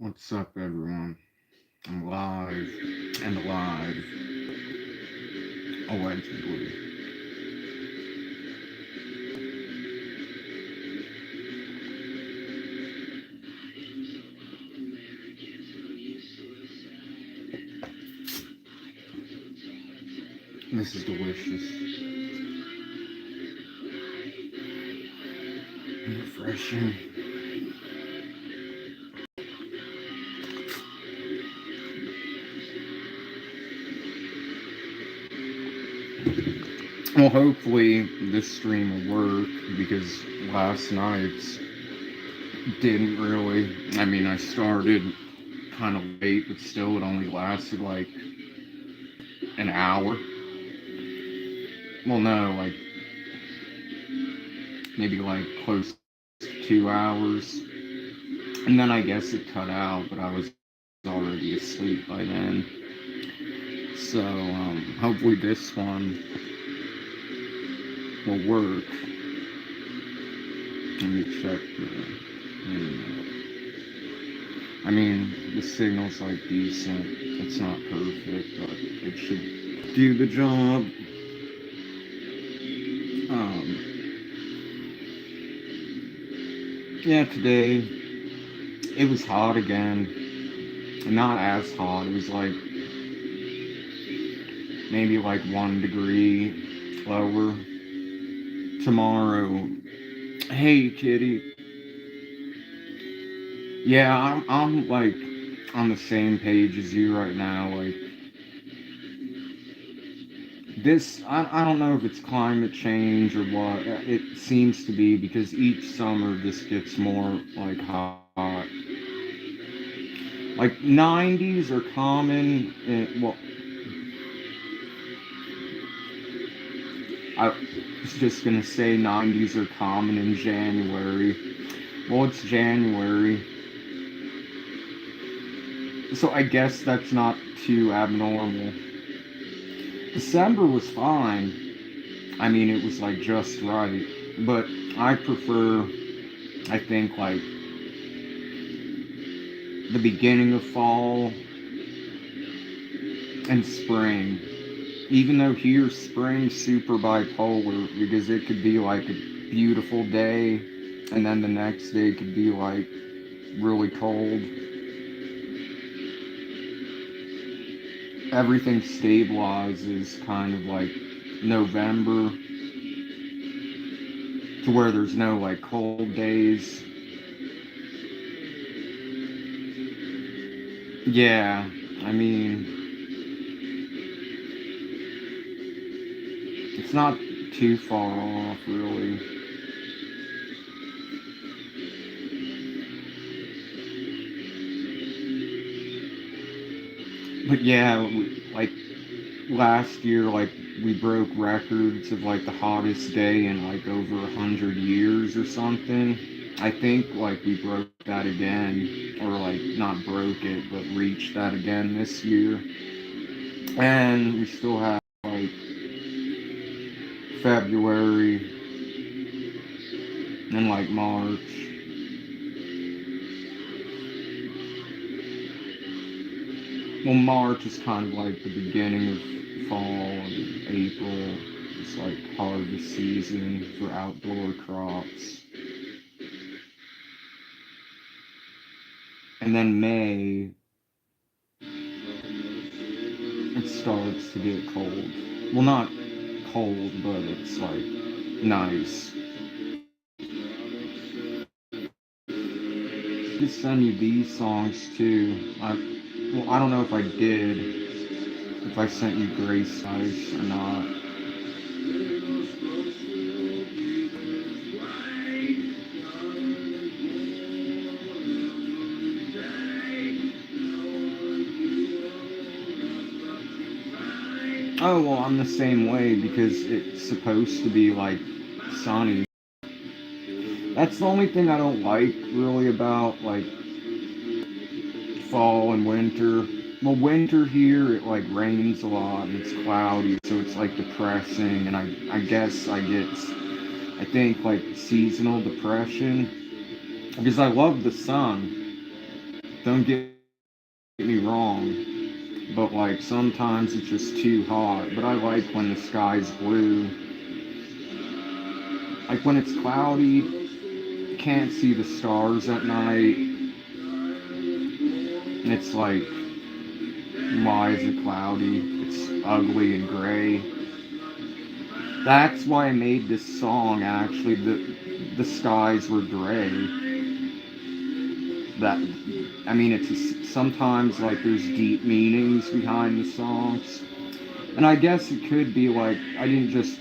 What's up, everyone? I'm live and alive, allegedly. This is delicious and refreshing. Well, hopefully, this stream will work because last night's didn't really. I mean, I started kind of late, but still, it only lasted like an hour. Well, no, like maybe like close to 2 hours. And then I guess it cut out, but I was already asleep by then. So hopefully this one will work. Let me check I mean, the signal's like decent. It's not perfect, but it should do the job. Yeah, today it was hot again. Not as hot. It was like maybe like 1 degree lower. Tomorrow, hey kitty. Yeah, I'm like on the same page as you right now. Like this, I don't know if it's climate change or what. It seems to be because each summer this gets more like hot. Like 90s are common. Well, I was just gonna say 90s are common in January. Well, it's January, so I guess that's not too abnormal. December was fine. I mean, it was like just right. But I prefer, I think, like the beginning of fall and spring. Even though here spring's super bipolar because it could be like a beautiful day and then the next day could be like really cold. Everything stabilizes kind of like November to where there's no like cold days. Yeah, I mean, it's not too far off, really. But yeah, like last year, like we broke records of like the hottest day in like over 100 years or something. I think like we broke that again, or like not broke it, but reached that again this year. And we still have like February and like March. Well, March is kind of like the beginning of fall, and April is like harvest season for outdoor crops. And then May, it starts to get cold. Well, not cold, but it's like nice. I just send you these songs too. Well, I don't know if I did, if I sent you Gray Skies or not. Oh, well, I'm the same way because it's supposed to be like sunny. That's the only thing I don't like really about like fall and winter. Well, winter here it like rains a lot and it's cloudy, so it's like depressing. And I guess I think like seasonal depression because I love the sun. Don't get me wrong, but like sometimes it's just too hot. But I like when the sky's blue. Like when it's cloudy, you can't see the stars at night, and it's like, why is it cloudy? It's ugly and gray. That's why I made this song. Actually, the skies were gray. That I mean, it's sometimes like there's deep meanings behind the songs, and I guess it could be like I didn't just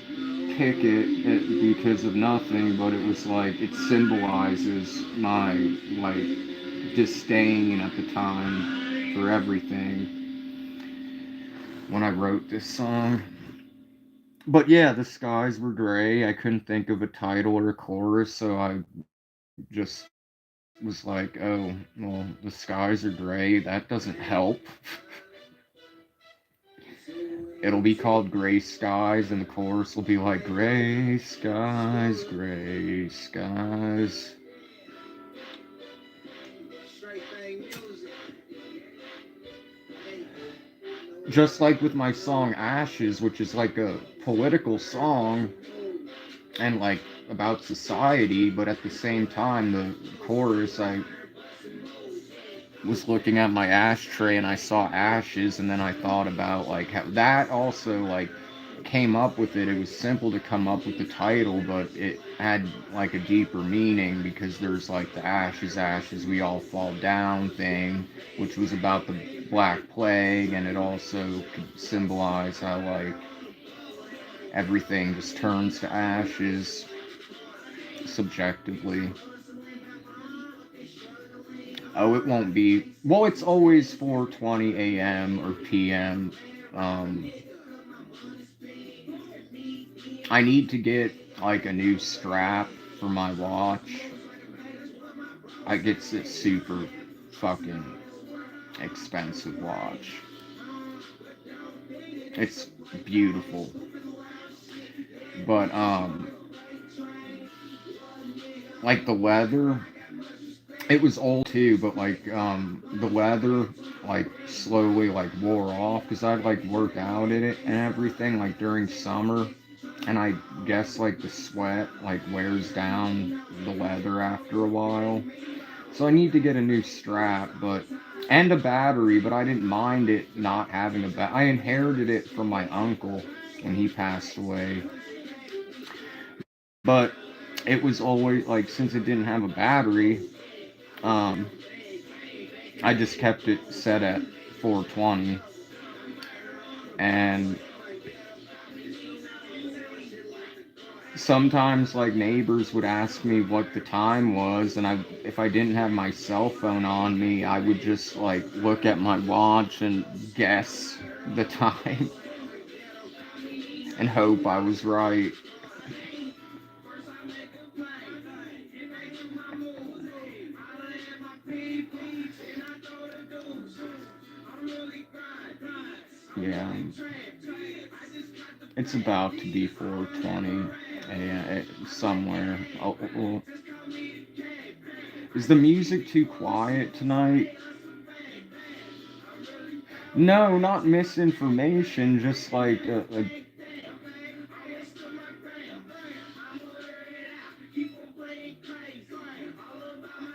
pick it because of nothing, but it was like it symbolizes my like disdain at the time for everything when I wrote this song. But yeah, the skies were gray. I couldn't think of a title or a chorus, so I just was like, oh, well, the skies are gray. That doesn't help. It'll be called Gray Skies, and the chorus will be like, gray skies, gray skies. Just like with my song Ashes, which is like a political song and like about society, but at the same time, the chorus, I was looking at my ashtray and I saw ashes, and then I thought about like how that also like came up with it. It was simple to come up with the title, but it had like a deeper meaning because there's like the ashes, ashes, we all fall down thing, which was about the Black Plague, and it also could symbolize how like everything just turns to ashes subjectively. Oh, it won't be. Well, it's always 4:20 a.m. or p.m. Um, I need to get like a new strap for my watch. I get this super fucking expensive watch. It's beautiful, but like the leather, it was old too, but like the leather like slowly like wore off because I'd like work out in it and everything like during summer, and I guess like the sweat like wears down the leather after a while. So I need to get a new strap, but and a battery, but I didn't mind it not having a I inherited it from my uncle when he passed away. But it was always like since it didn't have a battery, um I just kept it set at 420, and sometimes like neighbors would ask me what the time was, and I if I didn't have my cell phone on me, I would just like look at my watch and guess the time and hope I was right. Yeah, it's about to be 4:20 somewhere. Is the music too quiet tonight? No, not misinformation, just like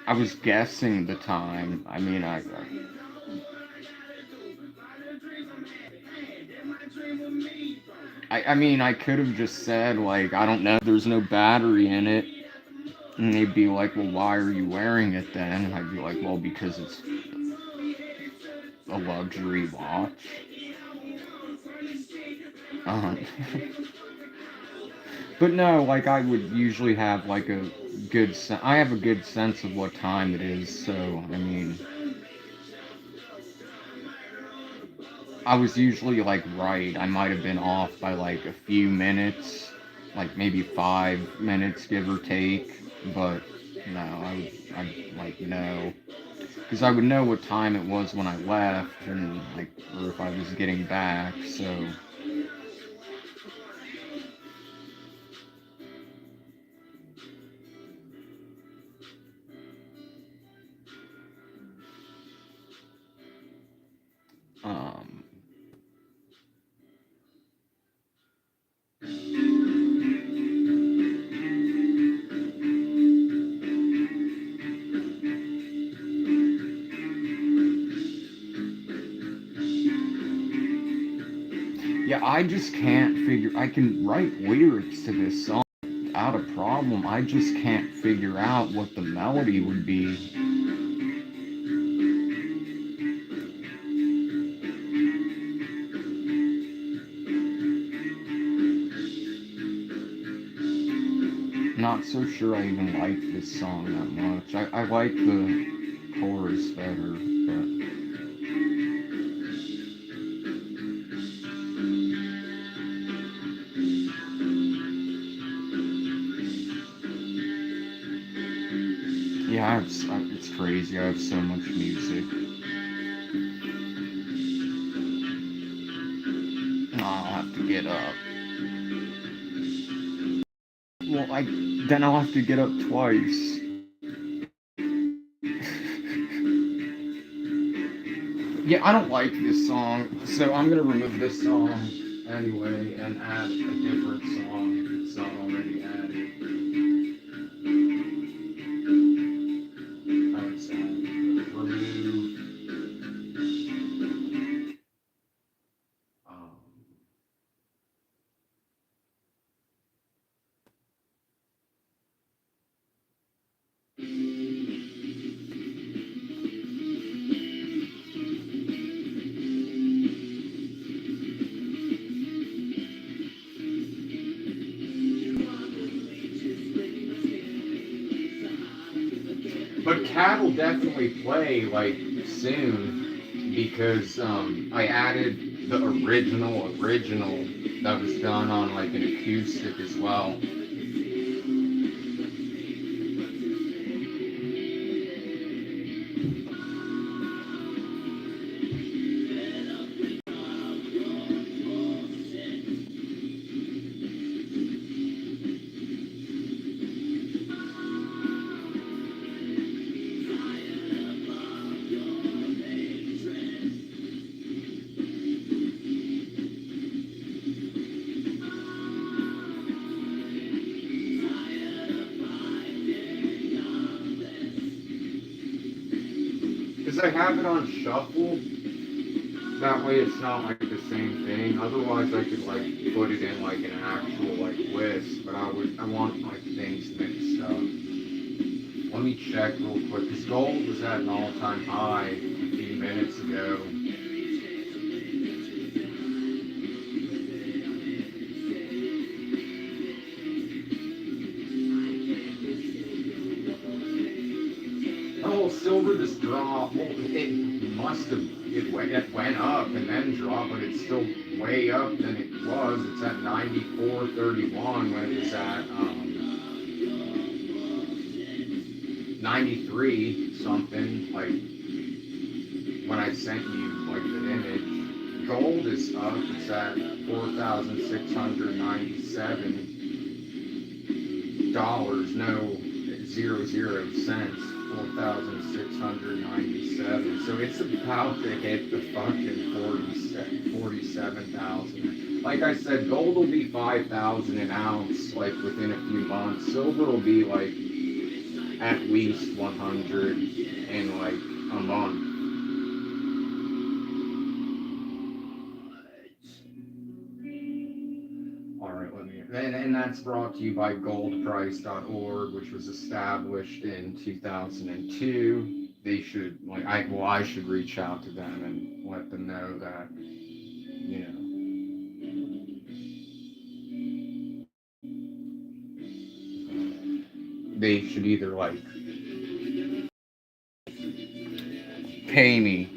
I was guessing the time. I mean, I mean, I could have just said like, I don't know, there's no battery in it, and they'd be like, well, why are you wearing it then? And I'd be like, well, because it's a luxury watch. Um, but no, like I would usually have like a I have a good sense of what time it is, so I mean, I was usually like right. I might have been off by like a few minutes, like maybe 5 minutes, give or take. But no, I like no, because I would know what time it was when I left, and like, or if I was getting back. So I just can't figure. I can write lyrics to this song without a problem. I just can't figure out what the melody would be. Not so sure I even like this song that much. I like the chorus better, but yeah, it's crazy. I have so much music. I'll have to get up. Well, then I'll have to get up twice. Yeah, I don't like this song, so I'm gonna remove this song anyway and add a different song if it's not already added. I would say remove. Um, but Cat will definitely play like soon because I added the original that was done on like an acoustic as well. Because I have it on shuffle. That way it's not like the same thing. Otherwise I could like put it in like an actual like list, but I want like things mixed up. Let me check real quick, because gold was at an all-time high a few minutes ago. Oh, silver just dropped. Well, it must have, it went up and then dropped, but it's still way up than it was. It's at 94.31 when it was at 93 something, like when I sent you like the image. Gold is up. It's at $4,697. No, 00 cents. 4,697. So it's about to hit the fucking 47,000. Like I said, gold will be 5,000 an ounce like within a few months. Silver will be like at least 100 in like a month. All right, let me. And that's brought to you by goldprice.org, which was established in 2002. They should like I should reach out to them and let them know that they should either like pay me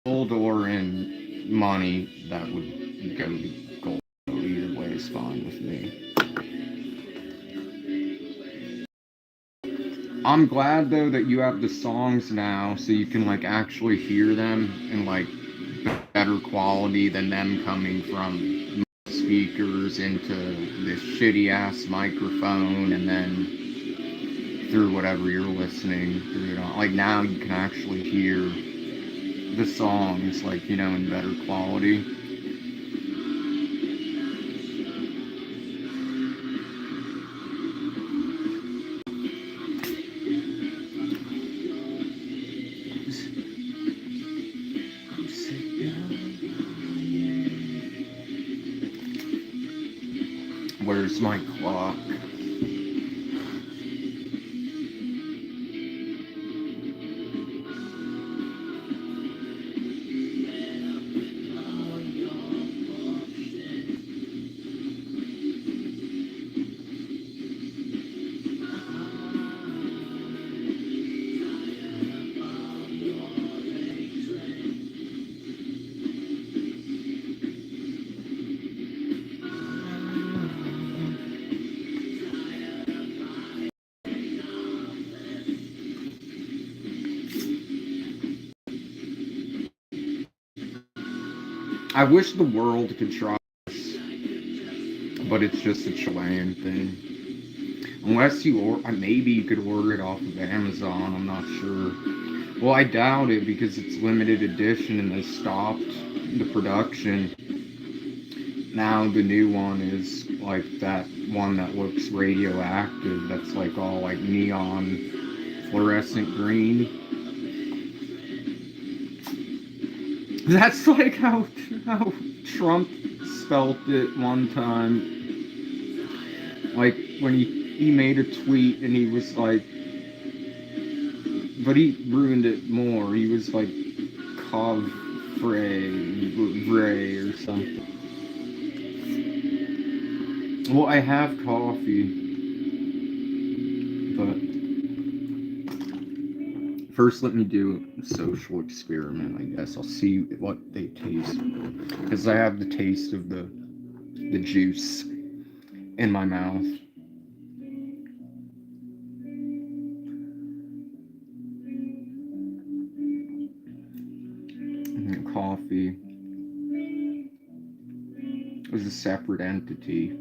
gold or in money that would go to gold. Either way is fine with me. I'm glad though that you have the songs now so you can like actually hear them in like better quality than them coming from speakers into this shitty ass microphone and then through whatever you're listening through it on. Like now you can actually hear the songs like in better quality. Where's my clock? I wish the world could try this, but it's just a Chilean thing. Unless you or maybe you could order it off of Amazon. I'm not sure. Well, I doubt it because it's limited edition and they stopped the production. Now the new one is like that one that looks radioactive. That's like all like neon fluorescent green. That's like how Trump spelt it one time. Like when he made a tweet and he was like, but he ruined it more. He was like Vray or something. Well, I have coffee, but first let me do a social experiment. I guess I'll see what they taste because I have the taste of the juice in my mouth. And coffee is a separate entity.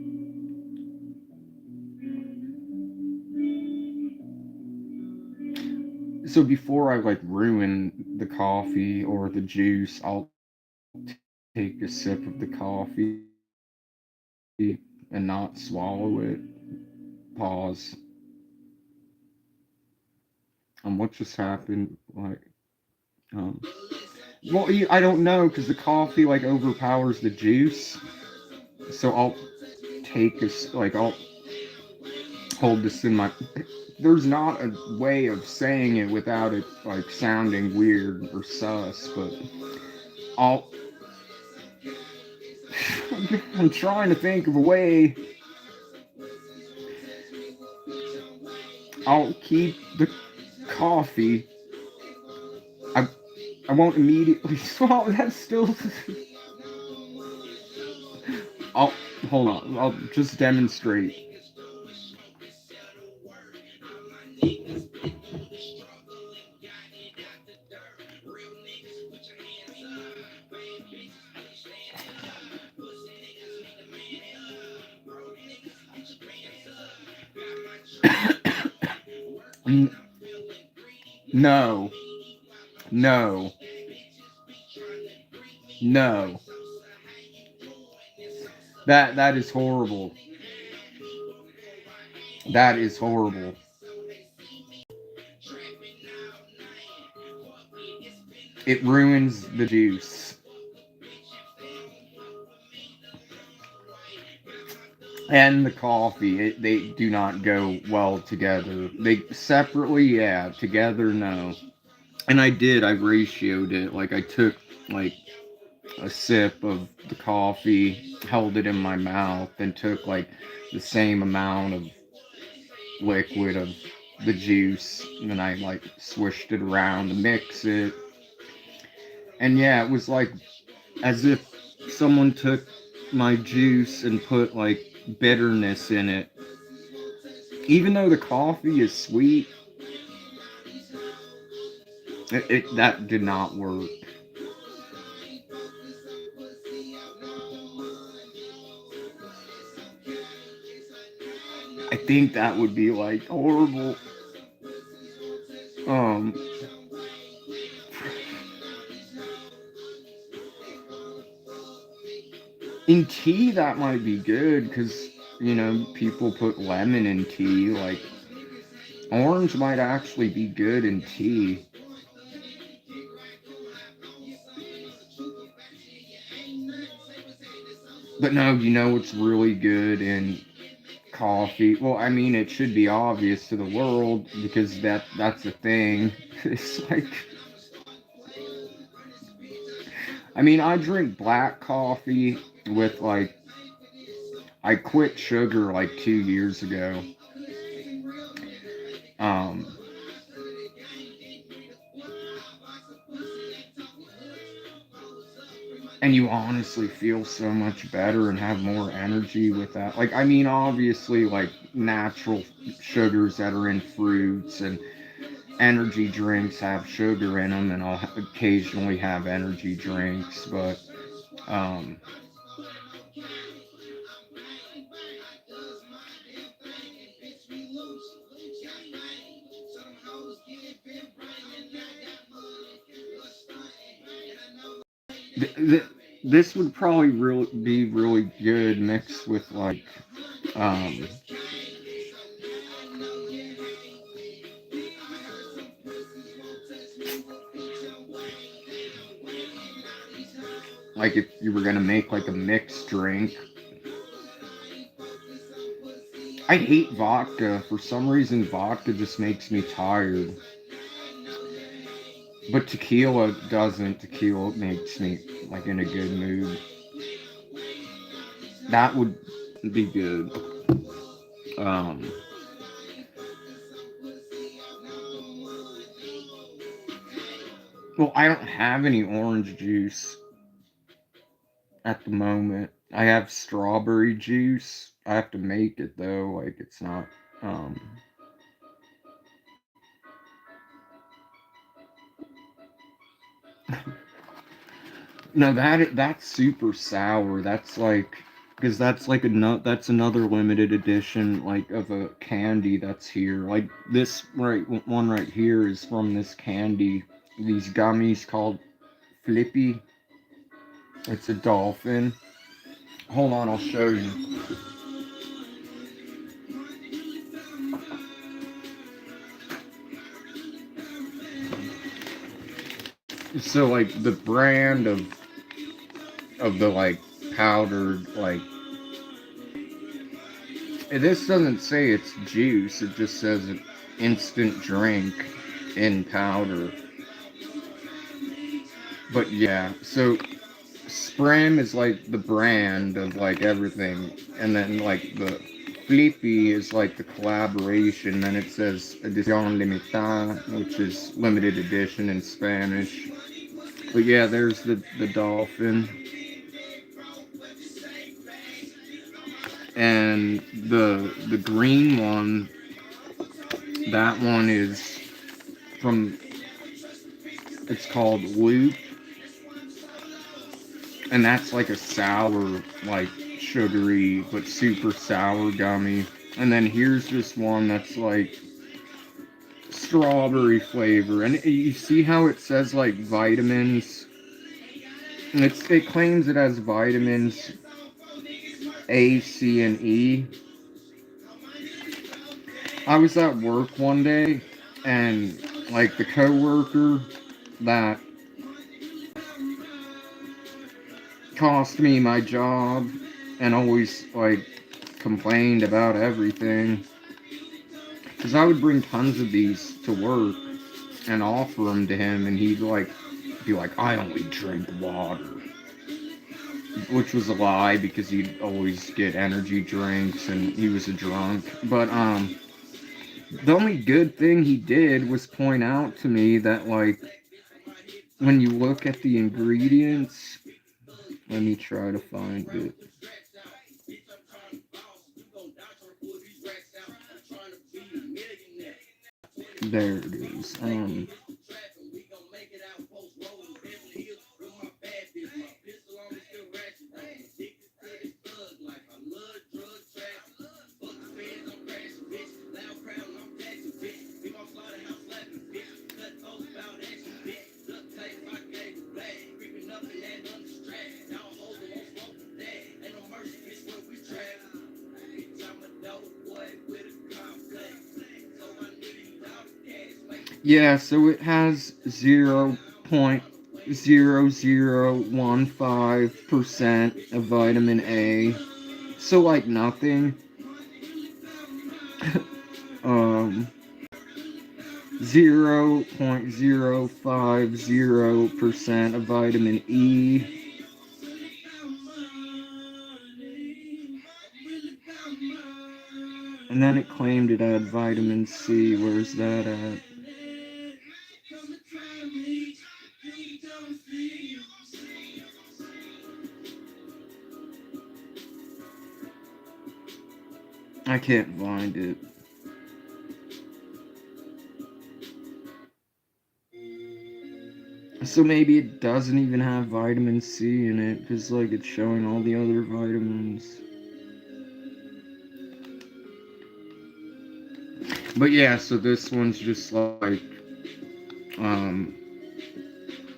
So before I like ruin the coffee or the juice, I'll take a sip of the coffee and not swallow it. Pause. What just happened? Like, um, well, I don't know because the coffee like overpowers the juice. So I'll take like I'll hold this in my. There's not a way of saying it without it like sounding weird or sus, but I'll. I'm trying to think of a way. I'll keep the coffee. I I won't immediately swallow. That's still. I'll hold on. I'll just demonstrate. No, no, no. That is horrible. That is horrible. It ruins the juice. And the coffee, they do not go well together. They separately, yeah, together, no. And I ratioed it. Like I took like a sip of the coffee, held it in my mouth, and took like the same amount of liquid of the juice, and then I like swished it around to mix it. And yeah, it was like as if someone took my juice and put like bitterness in it. Even though the coffee is sweet, that did not work. I think that would be like horrible. Um, in tea, that might be good because people put lemon in tea. Like orange might actually be good in tea. But no, what's really good in coffee. Well, I mean, it should be obvious to the world because that's the thing. It's like, I mean, I drink black coffee with like, I quit sugar like 2 years ago. Um, and you honestly feel so much better and have more energy with that. Like, I mean, obviously, like natural sugars that are in fruits and energy drinks have sugar in them, and I'll occasionally have energy drinks, but um, th- th- this would probably really be really good mixed with like um, like if you were gonna make like a mixed drink. I hate vodka. For some reason, vodka just makes me tired. But tequila doesn't. Tequila makes me like in a good mood. That would be good. Um, well, I don't have any orange juice at the moment. I have strawberry juice. I have to make it though. Like it's not. Um, no, that's super sour. That's like because that's like a nut. That's another limited edition like of a candy that's here. Like this right one right here is from this candy. These gummies called Flippy. It's a dolphin. Hold on, I'll show you. So like the brand of the like powdered like this doesn't say it's juice. It just says an instant drink in powder. But yeah, so Spram is like the brand of like everything, and then like the Flippy is like the collaboration. Then it says Edición Limitada, which is limited edition in Spanish. But yeah, there's the dolphin, and the green one. That one is from. It's called Loop, and that's like a sour, like sugary but super sour gummy. And then here's this one that's like strawberry flavor, and you see how it says like vitamins. And it claims it has vitamins A, C, and E. I was at work one day, and like the coworker that cost me my job and always like complained about everything. Because I would bring tons of these to work and offer them to him, and he'd like be like, "I only drink water," which was a lie because he'd always get energy drinks and he was a drunk. But the only good thing he did was point out to me that like when you look at the ingredients, let me try to find it. There it is. Yeah, so it has 0.0015% of vitamin A. So like nothing. 0.050% of vitamin E. And then it claimed it had vitamin C. Where's that at? I can't find it. So maybe it doesn't even have vitamin C in it, because like it's showing all the other vitamins. But yeah, so this one's just like,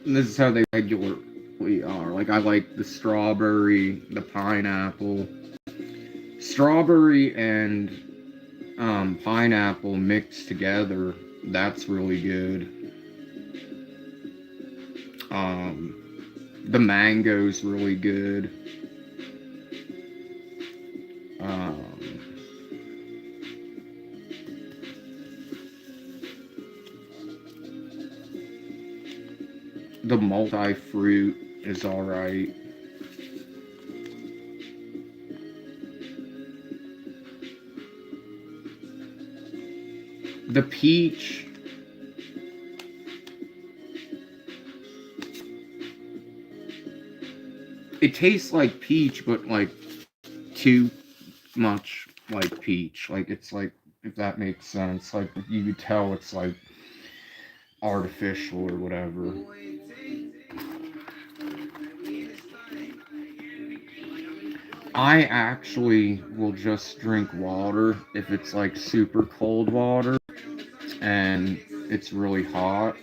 this is how they regularly are. Like I like the strawberry, the pineapple. Strawberry and pineapple mixed together, that's really good. The mango's really good. The multi-fruit is alright. The peach, it tastes like peach, but like too much like peach. Like it's like, if that makes sense. Like you could tell it's like artificial or whatever. I actually will just drink water if it's like super cold water and it's really hot.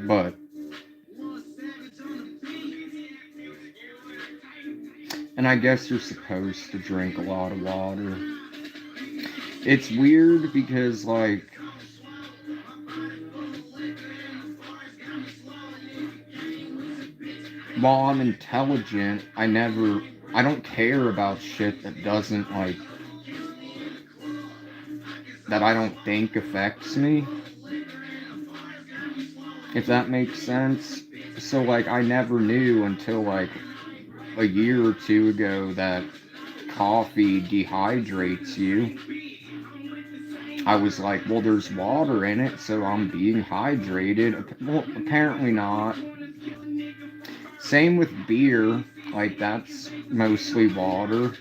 But and I guess you're supposed to drink a lot of water. It's weird because like while I'm intelligent, I don't care about shit that doesn't like, that I don't think affects me, if that makes sense. So like I never knew until like a year or two ago that coffee dehydrates you. I was like, well, there's water in it, so I'm being hydrated. Well, apparently not. Same with beer, like that's mostly water.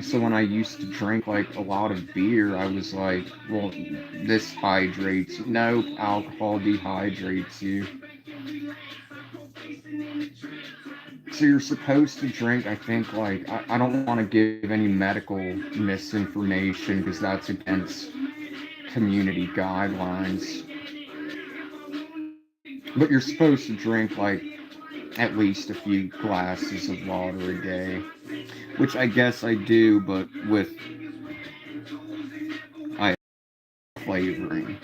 So when I used to drink like a lot of beer, I was like, well, this hydrates. Nope, alcohol dehydrates you. So you're supposed to drink, I think, like, I don't want to give any medical misinformation because that's against community guidelines. But you're supposed to drink like at least a few glasses of water a day, which I guess I do, but with I flavoring.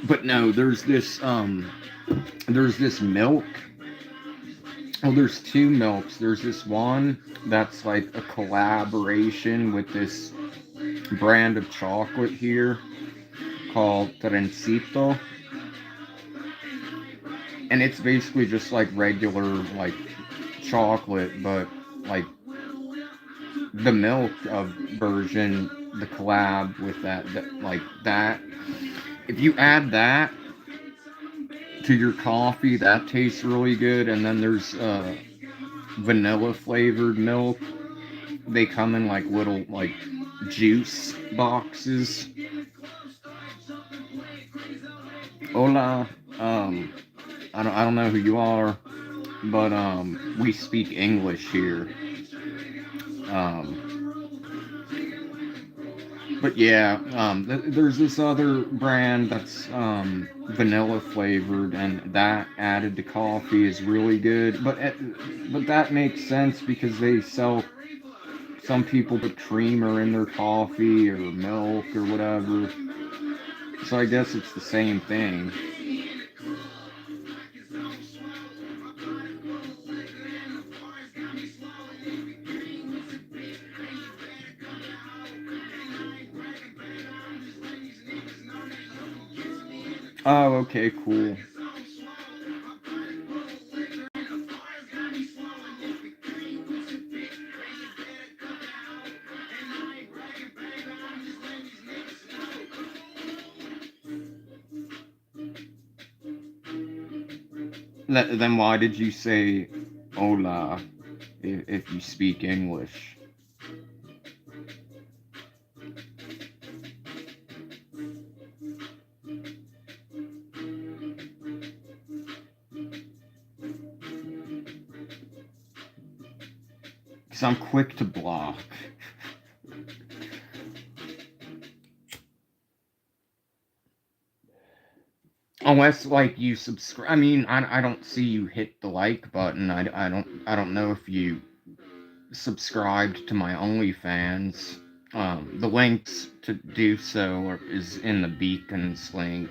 But no, there's this milk. Well, there's two milks. There's this one that's like a collaboration with this brand of chocolate here called Trencito, and it's basically just like regular like chocolate, but like the milk of version, the collab with that like that. If you add that to your coffee, that tastes really good. And then there's vanilla flavored milk. They come in like little like juice boxes. Hola, I don't know who you are, but we speak English here. Um, but yeah, there's this other brand that's vanilla flavored, and that added to coffee is really good. But that makes sense because they sell, some people put creamer in their coffee or milk or whatever. So I guess it's the same thing. Oh, okay, cool. Then why did you say hola if you speak English? Because I'm quick to block. Unless like you subscribe. I mean, I don't see you hit the like button. I don't know if you subscribed to my OnlyFans. The links to do so is in the Beacons link.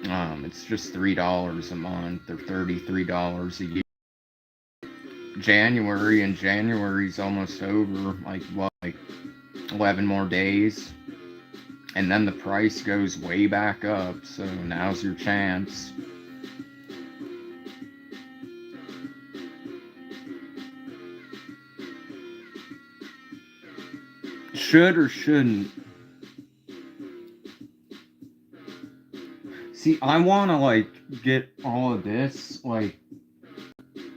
It's just $3 a month or $33 a year. January's almost over. Like what, like 11 more days, and then the price goes way back up. So now's your chance. Should or shouldn't? See, I want to like get all of this. Like,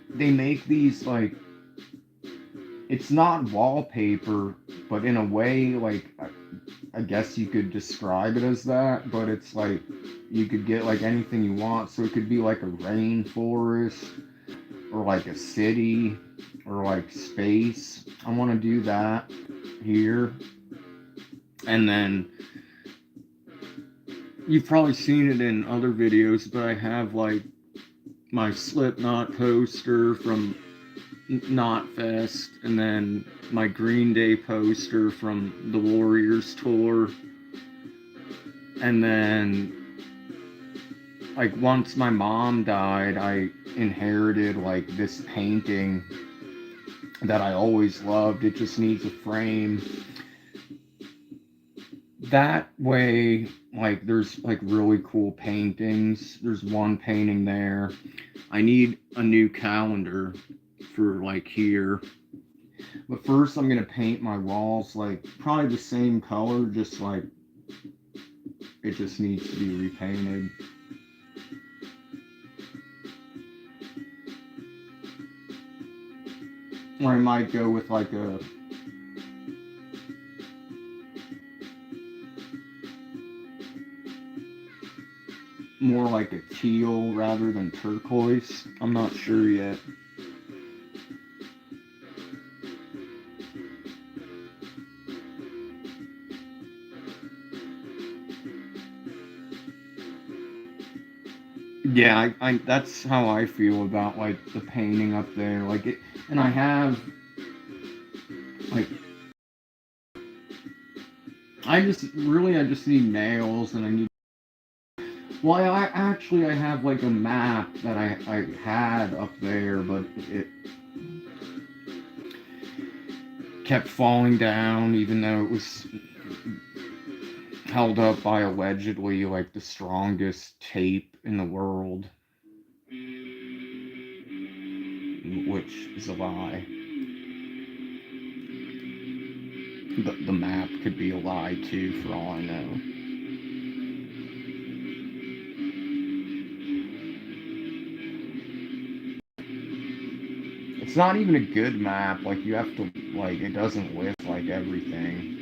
they make these like, it's not wallpaper, but in a way, like, I guess you could describe it as that. But it's like you could get like anything you want. So it could be like a rainforest, or like a city, or like space. I want to do that here. And then you've probably seen it in other videos, but I have like my Slipknot poster from Knotfest, and then my Green Day poster from the Warriors tour. And then, like, once my mom died, I inherited like this painting that I always loved. It just needs a frame. That way, like, there's like really cool paintings. There's one painting there. I need a new calendar for like here. But first, I'm gonna paint my walls like probably the same color, just like it just needs to be repainted. Or I might go with like a more like a teal rather than turquoise. I'm not sure yet. Yeah, I that's how I feel about like the painting up there. Like it, and I have like I just need nails, and I need. Well, I have like a map that I had up there, but it kept falling down, even though it was held up by allegedly like the strongest tape in the world, which is a lie. The map could be a lie too, for all I know. It's not even a good map. Like you have to like it doesn't list like everything.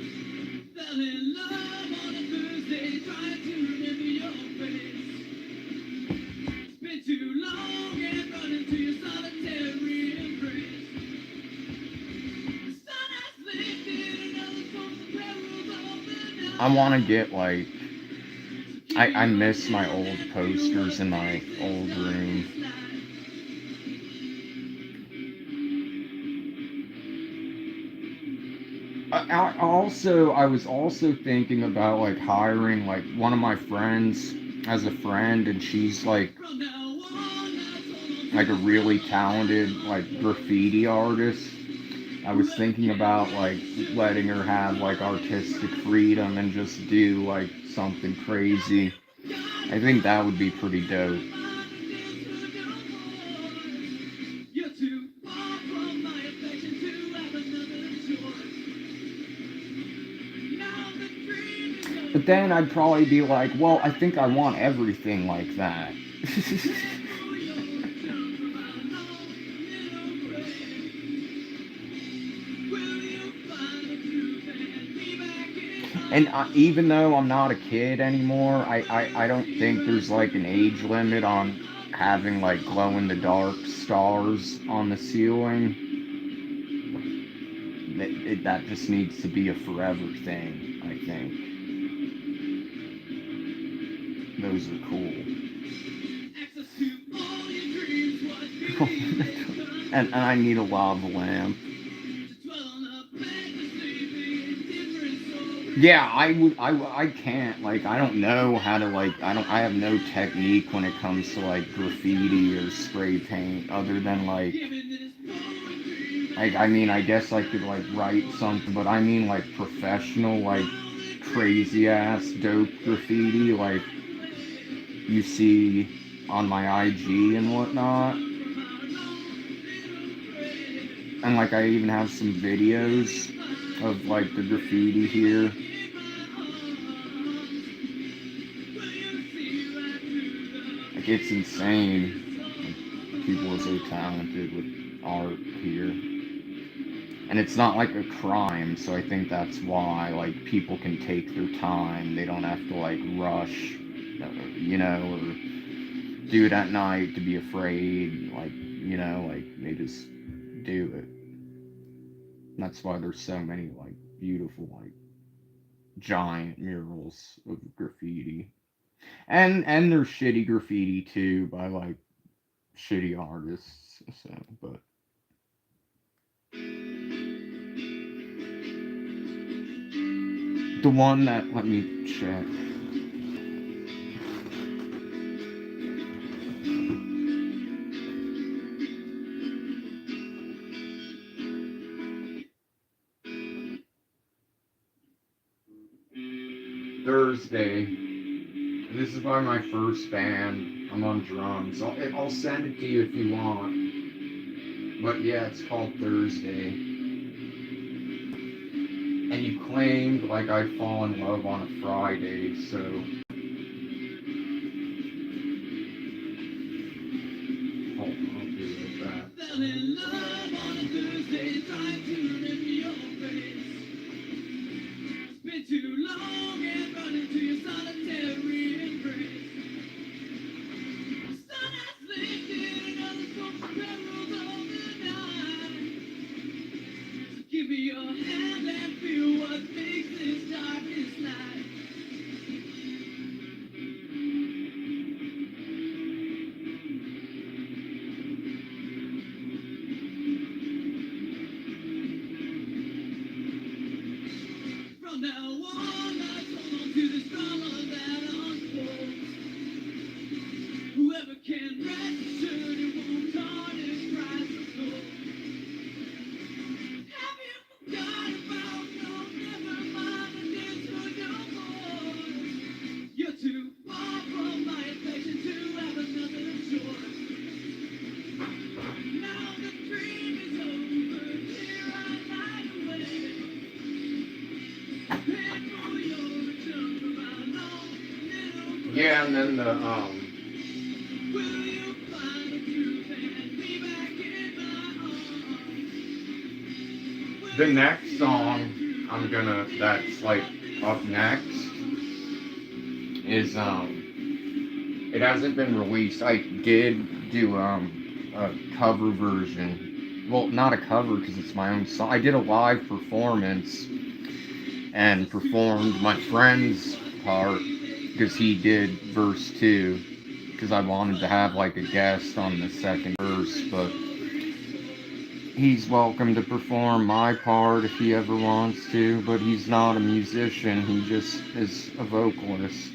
I want to get like I miss my old posters in my old room. I was also thinking about like hiring like one of my friends as a friend, and she's like a really talented like graffiti artist. I was thinking about like letting her have like artistic freedom and just do like something crazy. I think that would be pretty dope. But then I'd probably be like, well, I think I want everything like that. And even though I'm not a kid anymore, I don't think there's like an age limit on having like glow in the dark stars on the ceiling. That just needs to be a forever thing, I think. Those are cool. And I need a lava lamp. Yeah, I can't, like, I don't know how to, like, I have no technique when it comes to, like, graffiti or spray paint, other than, I mean, I guess I could, like, write something, but I mean, like, professional, like, crazy-ass dope graffiti, like, you see on my IG and whatnot. And, like, I even have some videos of, like, the graffiti here. Like, it's insane. Like, people are so talented with art here. And it's not like a crime, so I think that's why, like, people can take their time. They don't have to, like, rush, or do it at night to be afraid. Like, like, they just do it. And that's why there's so many, like, beautiful, like, giant murals of graffiti. And there's shitty graffiti, too, by, like, shitty artists, so, but the one that, let me check. Thursday. This is by my first band. I'm on drums. I'll send it to you if you want. But yeah, it's called Thursday. And you claimed like I'd fall in love on a Friday, so I'll do it like that. Fell in love on a Thursday, trying to rip your face. It's been too long and running to your solitary embrace. Sun has lifted and others from the perils of the night. So give me your hand and feel what makes this darkest night. From now on, let's hold on to this drama that unfolds. Whoever can rest assured it won't tarnish Christ's soul. Have you forgot about no, never mind the days for no more? You're too far from my affection to have another choice. Now the dream is over, here I lie awake. Yeah, and then the next song that's like up next is it hasn't been released. I did do a cover version. Well, not a cover because it's my own song. I did a live performance and performed my friend's part because he did verse 2 because I wanted to have like a guest on the second verse, but He's welcome to perform my part if he ever wants to, but he's not a musician, he just is a vocalist.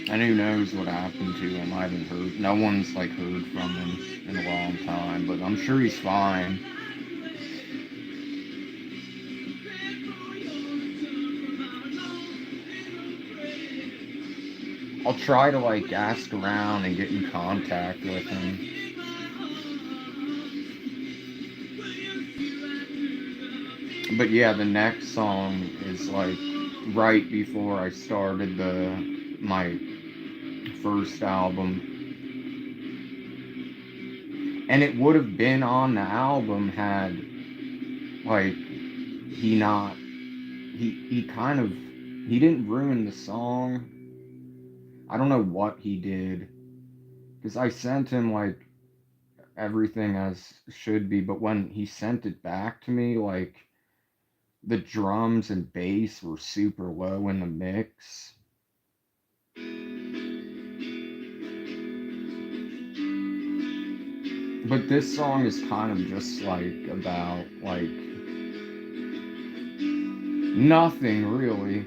And who knows what happened to him? I haven't heard. No one's like heard from him in a long time, but I'm sure he's fine. I'll try to like ask around and get in contact with him. But yeah, the next song is like right before I started the my first album, and it would have been on the album had like he not he kind of he didn't ruin the song. I don't know what he did because I sent him like everything as should be, but when he sent it back to me, like the drums and bass were super low in the mix. But this song is kind of just like about like nothing really.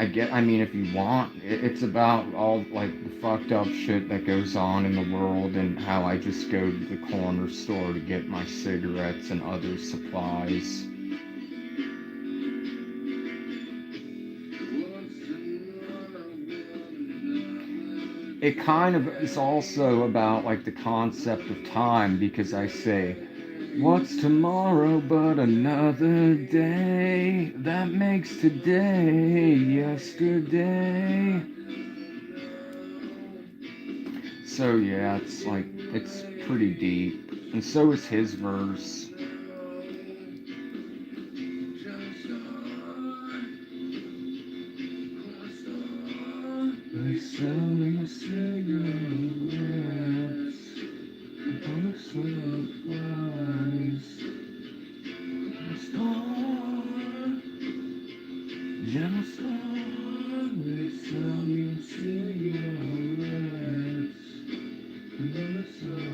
I mean, if you want, it's about all like the fucked up shit that goes on in the world and how I just go to the corner store to get my cigarettes and other supplies. It kind of is also about like the concept of time because I say, what's tomorrow but another day that makes today yesterday? So yeah, it's like it's pretty deep, and so is his verse. Selling cigarettes upon a surprise. The star, gentle star, they sell you cigarettes upon a surprise.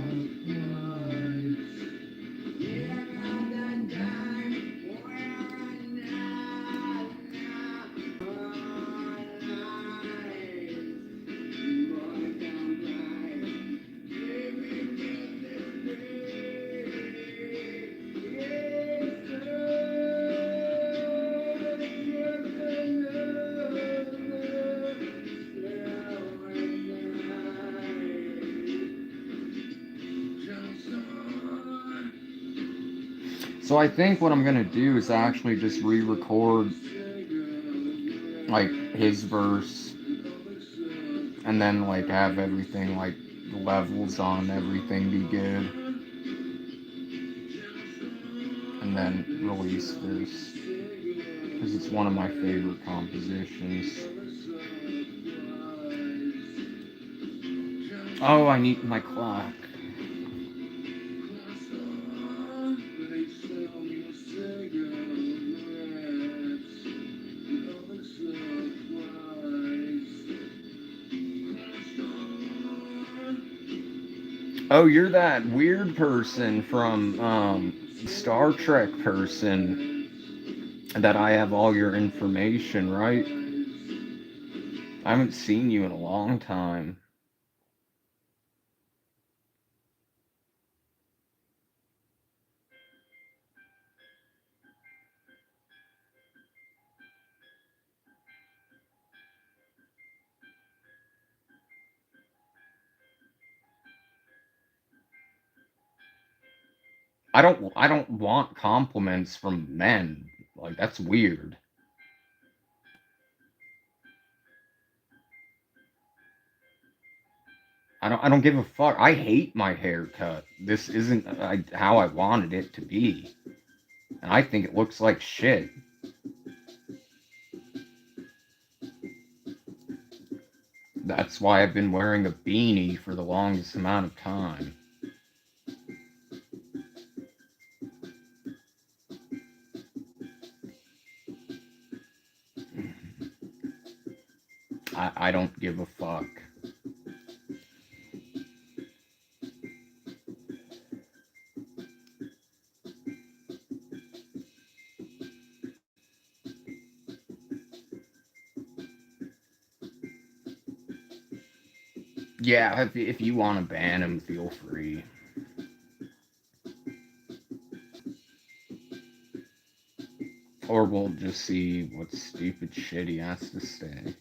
So I think what I'm gonna do is actually just re-record like his verse and then like have everything like the levels on everything be good and then release this because it's one of my favorite compositions. Oh, I need my clock. Oh, you're that weird person from Star Trek person that I have all your information, right? I haven't seen you in a long time. I don't want compliments from men. Like that's weird. I don't give a fuck. I hate my haircut. This isn't how I wanted it to be. And I think it looks like shit. That's why I've been wearing a beanie for the longest amount of time. I don't give a fuck. Yeah, if you want to ban him, feel free. Or we'll just see what stupid shit he has to say.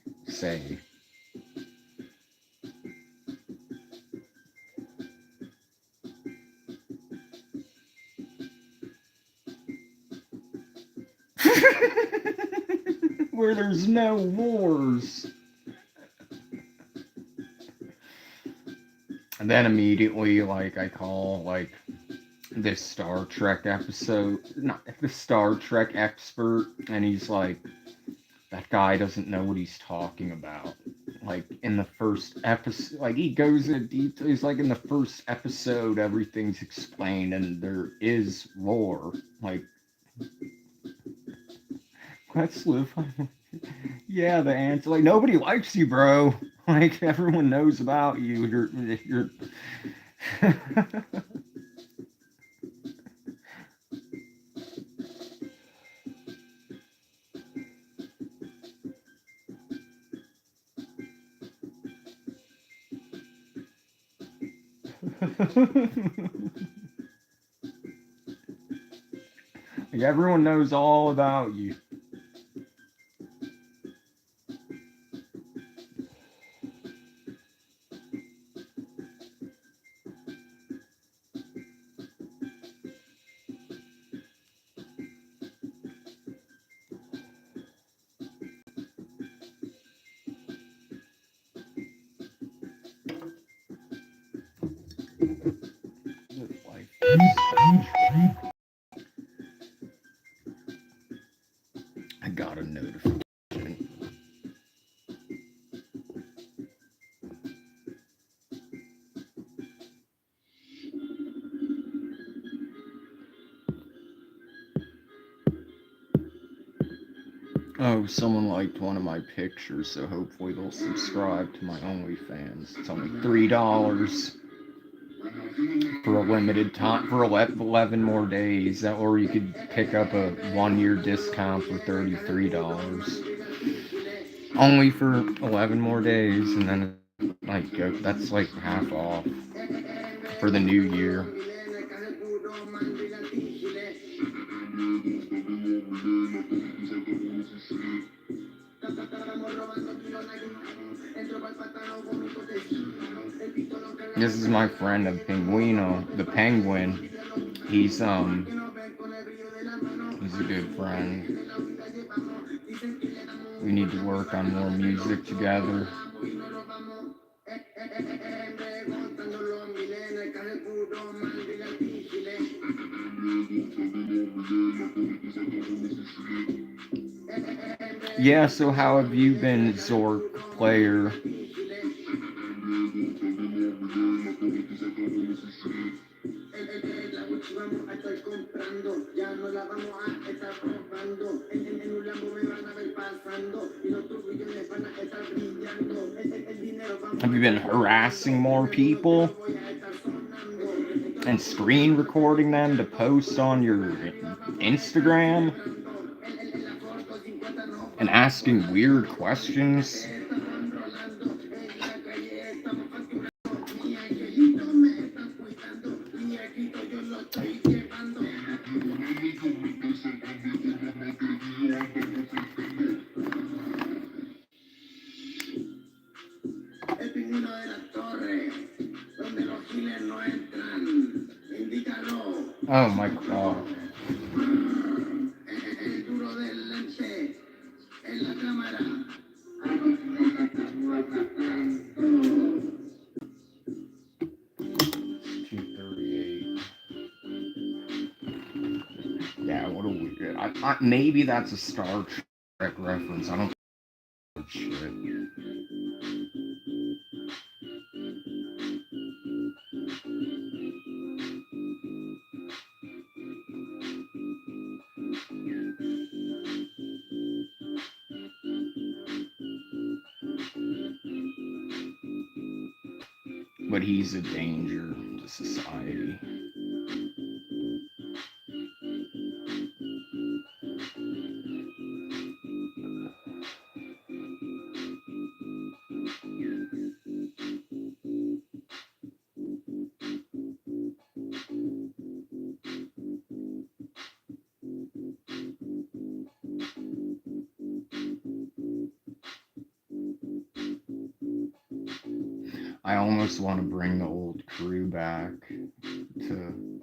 Where there's no wars. And then immediately, like, I call, like, this Star Trek episode, not the Star Trek expert, and he's like, that guy doesn't know what he's talking about. Like, in the first episode, like, he goes into detail. He's like, in the first episode, everything's explained, and there is lore. Like, let's live. Yeah, the answer. Like, nobody likes you, bro. Like, everyone knows about you. You're. Like, everyone knows all about you. Like, I got a notification. Oh, someone liked one of my pictures, so hopefully they'll subscribe to my OnlyFans. It's only $3 for a limited time, for 11 more days, or you could pick up a 1 year discount for $33. Only for 11 more days, and then like that's like half off for the new year. This is my friend, the Pinguino, the Penguin. He's he's a good friend. We need to work on more music together. Yeah, so how have you been, Zork player? Have you been harassing more people and screen recording them to post on your Instagram and asking weird questions? Oh my god. Yeah, what a weird. Maybe that's a Star Trek reference. I don't shit. But he's a danger to society. I almost want to bring the old crew back to.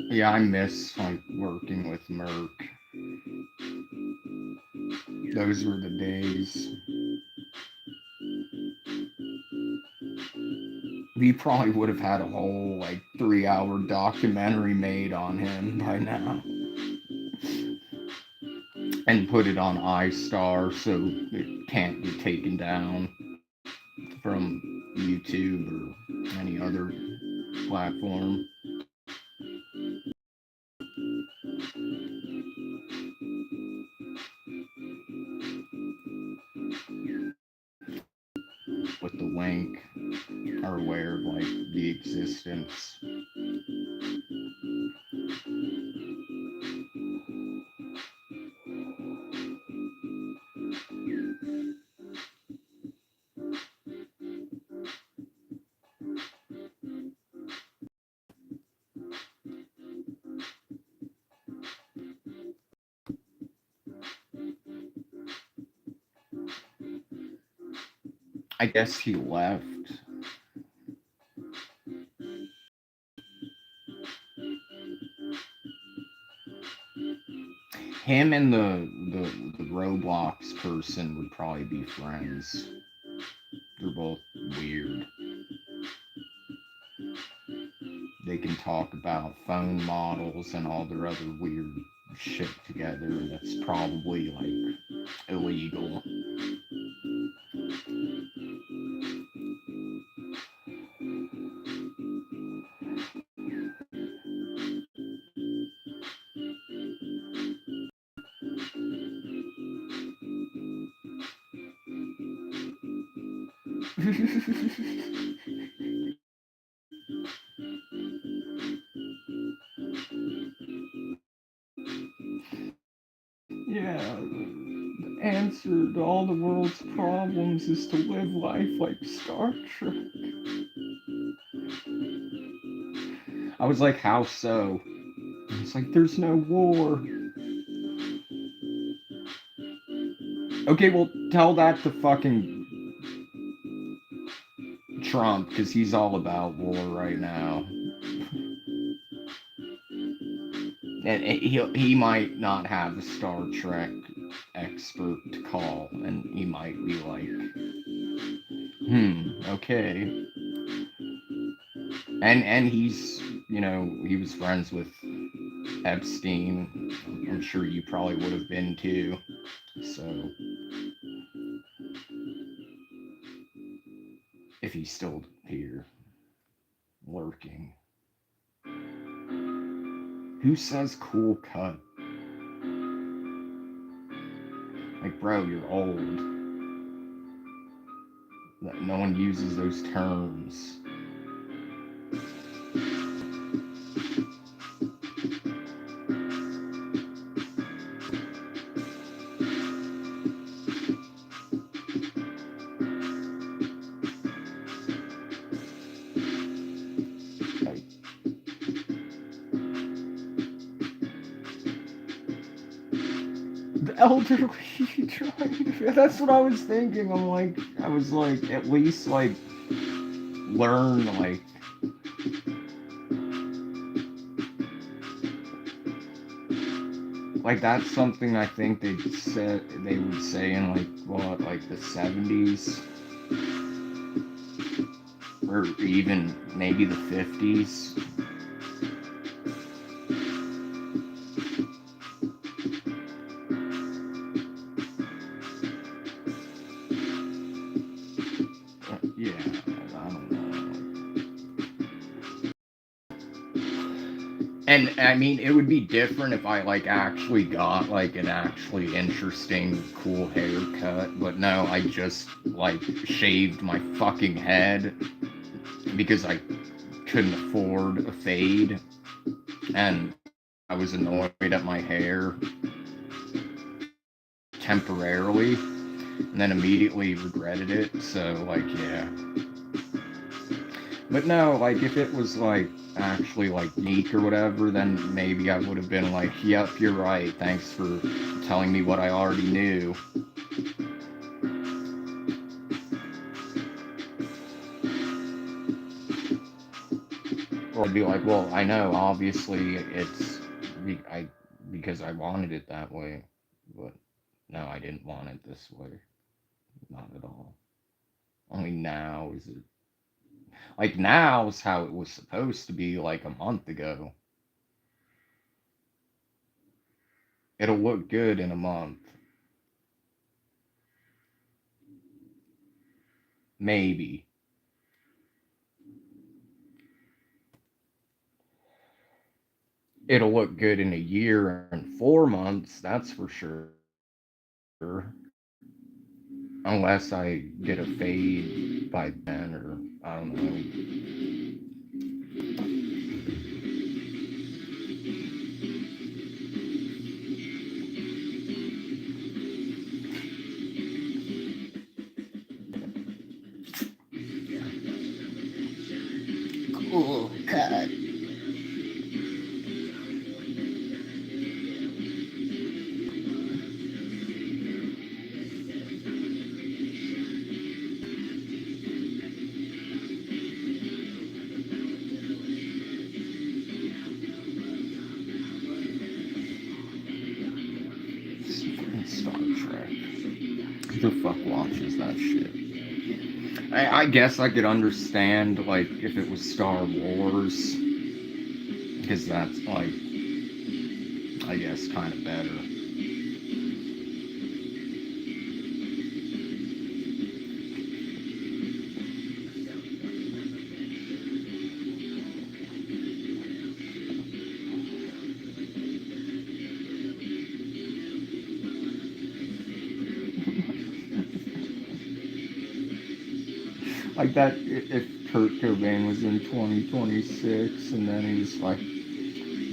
Yeah, I miss like working with Merc. Those were the days. We probably would have had a whole like 3-hour documentary made on him by now. And put it on iStar so it can't be taken down from YouTube or any other platform. With the link are aware of like the existence. I guess he left. Him and the Roblox person would probably be friends. They're both weird. They can talk about phone models and all their other weird shit together that's probably like illegal. Yeah, the answer to all the world's problems is to live life like Star Trek. I was like, how so? It's like, there's no war. Okay, well, tell that to fucking Trump, because he's all about war right now. And he might not have a Star Trek expert to call, and he might be like, okay. And he's, he was friends with Epstein. I'm sure you probably would have been too. So, if he's still here, lurking. Who says cool cut? Like, bro, you're old. No one uses those terms. Elderly trying to. That's what I was thinking. I was like, at least like learn like that's something I think they would say in like the 70s or even maybe the 50s. Yeah, I don't know. And I mean, it would be different if I like actually got like an actually interesting, cool haircut. But no, I just like shaved my fucking head because I couldn't afford a fade, and I was annoyed at my hair temporarily, and then immediately regretted it. So like, yeah. But no, like if it was like actually like Meek or whatever, then maybe I would have been like, yep, you're right. Thanks for telling me what I already knew. Or I'd be like, well, I know, obviously because I wanted it that way, but no, I didn't want it this way. Not at all. Only now is it like now is how it was supposed to be like a month ago. It'll look good in a month. Maybe. It'll look good in a year and 4 months, that's for sure. Unless I get a fade by then, or I don't know. Cool cut. Star Trek. Who the fuck watches that shit? I guess I could understand, like, if it was Star Wars, because that's, like, I guess, kind of better. Like that, if Kurt Cobain was in 2026, and then he was like,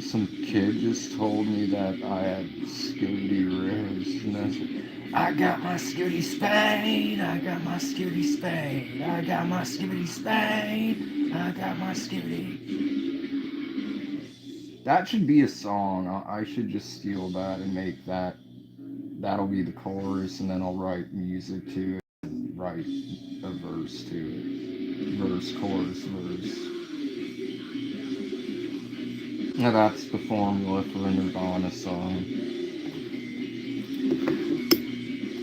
some kid just told me that I had Scooty Riz, and I was like, I got my Scooty Spade, I got my Scooty Spade, I got my Scooty Spade, I got my Scooty. That should be a song. I should just steal that and make that. That'll be the chorus, and then I'll write music to it, and write a verse to it. Verse, chorus, verse. Now that's the formula for a Nirvana song.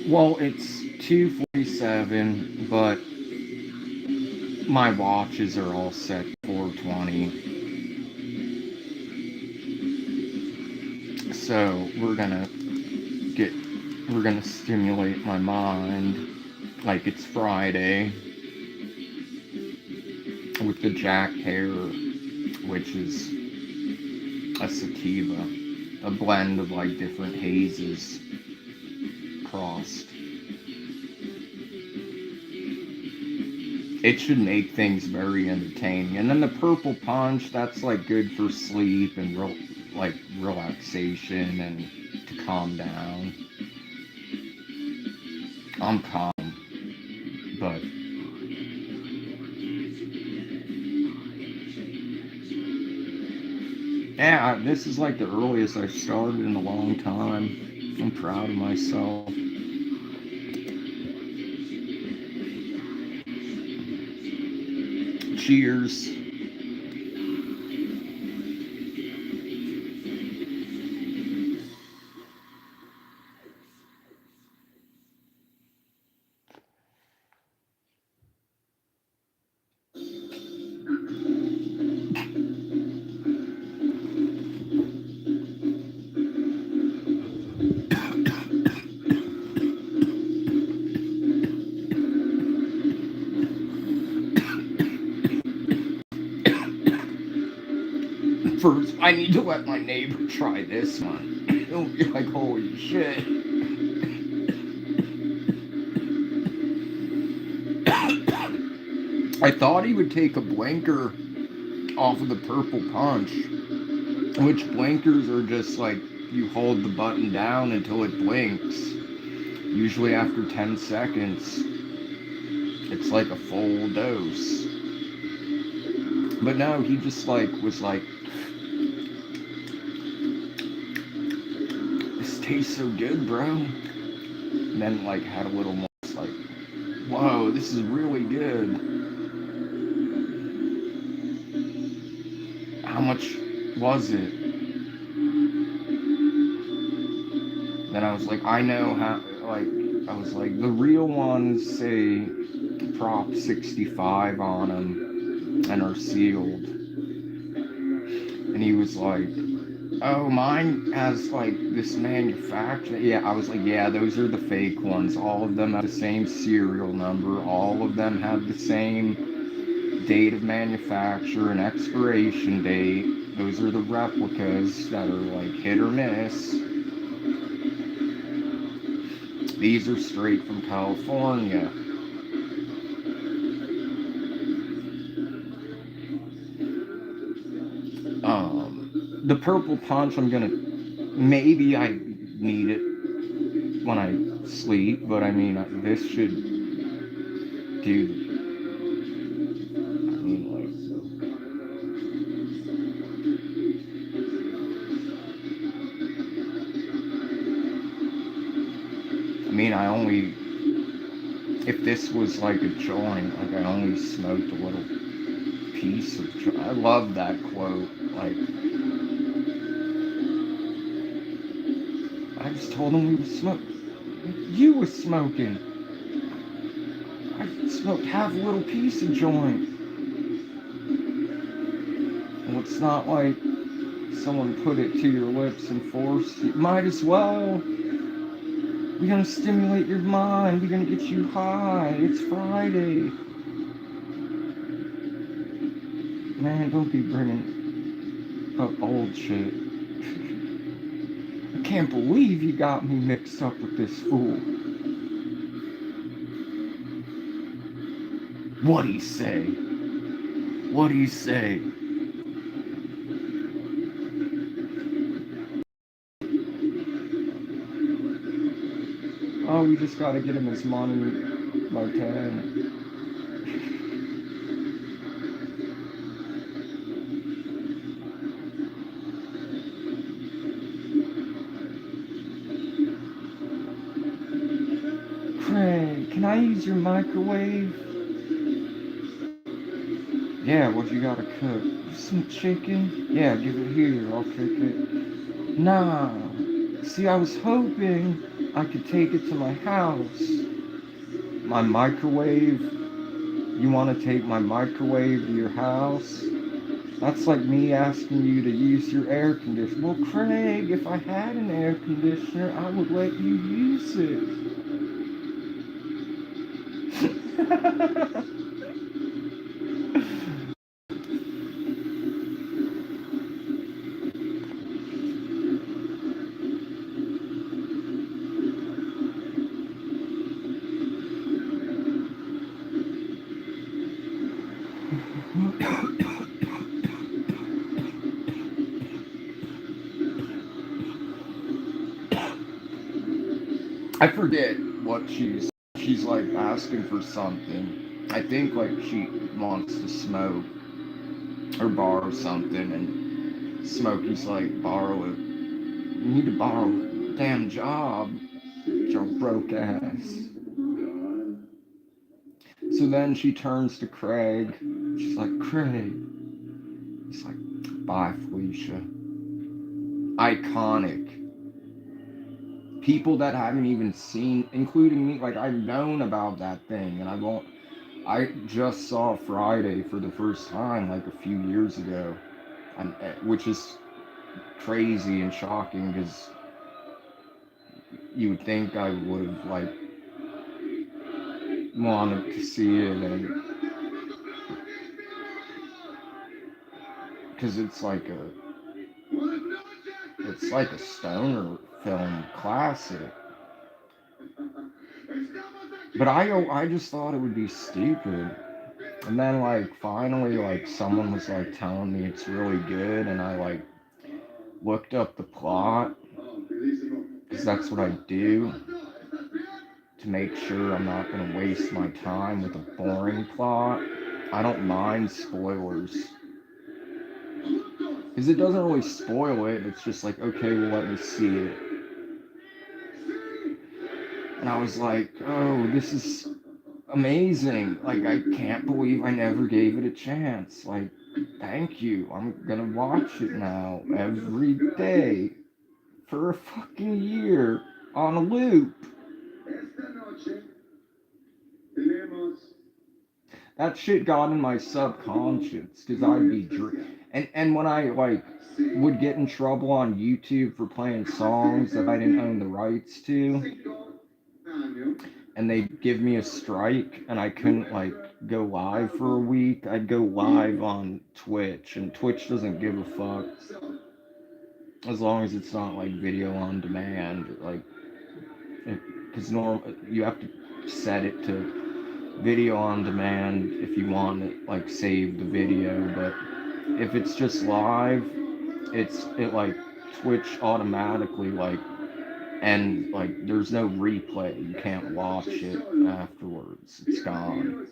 Well, it's 2:47, but my watches are all set 4:20. So we're gonna stimulate my mind like it's Friday with the Jack Hare, which is a sativa, a blend of like different hazes crossed. It should make things very entertaining. And then the purple punch, that's like good for sleep and like relaxation and to calm down. I'm calm, but yeah, this is like the earliest I've started in a long time. I'm proud of myself. Cheers. First, I need to let my neighbor try this one. He'll be like, holy shit. I thought he would take a blinker off of the purple punch, which blinkers are just like you hold the button down until it blinks. Usually after 10 seconds, it's like a full dose. But no, he just like was like, this tastes so good, bro. And then like had a little more like, whoa, this is really good. How much was it? Then I was like, I know how, like, I was like, the real ones say Prop 65 on them and are sealed. And he was like, oh, mine has like this manufacturer. Yeah, I was like, yeah, those are the fake ones. All of them have the same serial number. All of them have the same date of manufacture and expiration date. Those are the replicas that are like hit or miss. These are straight from California. The purple punch, I'm gonna, maybe I need it when I sleep, but I mean, this should do, I mean, like, I mean, I only, if this was like a joint, like I only smoked a little piece of, I love that quote, like, I just told him we was smoking, you was smoking, I smoked half a little piece of joint. Well, it's not like someone put it to your lips and forced you. Might as well. We're gonna stimulate your mind. We're gonna get you high. It's Friday. Man, don't be bringing up old shit. I can't believe you got me mixed up with this fool. What'd he say? What'd he say? Oh, we just gotta get him his money by 10. Craig, can I use your microwave? Yeah, what you gotta cook? Some chicken? Yeah, give it here, I'll cook it. Nah, see, I was hoping I could take it to my house. My microwave? You wanna take my microwave to your house? That's like me asking you to use your air conditioner. Well, Craig, if I had an air conditioner, I would let you use it. I forget what she's like asking for something. I think like she wants to smoke or borrow something, and Smokey's like, borrow it. You need to borrow a damn job, your broke ass. So then she turns to Craig. She's like, Craig. He's like, bye, Felicia. Iconic. People that haven't even seen, including me, like I've known about that thing, and I just saw Friday for the first time like a few years ago, and which is crazy and shocking because you would think I would have like wanted to see it, and because it's like a stoner film classic. But I just thought it would be stupid. And then like finally like someone was like telling me it's really good, and I like looked up the plot because that's what I do to make sure I'm not going to waste my time with a boring plot. I don't mind spoilers. Because it doesn't really spoil it. It's just like, okay, well, let me see it. And I was like, oh, this is amazing. Like, I can't believe I never gave it a chance. Like, thank you. I'm gonna watch it now every day for a fucking year on a loop. That shit got in my subconscious because I'd be and when I like would get in trouble on YouTube for playing songs that I didn't own the rights to, and they'd give me a strike and I couldn't like go live for a week, I'd go live on Twitch, and Twitch doesn't give a fuck as long as it's not like video on demand, like because you have to set it to video on demand if you want it like save the video, but if it's just live, it like Twitch automatically like, and like there's no replay, you can't watch it afterwards, it's gone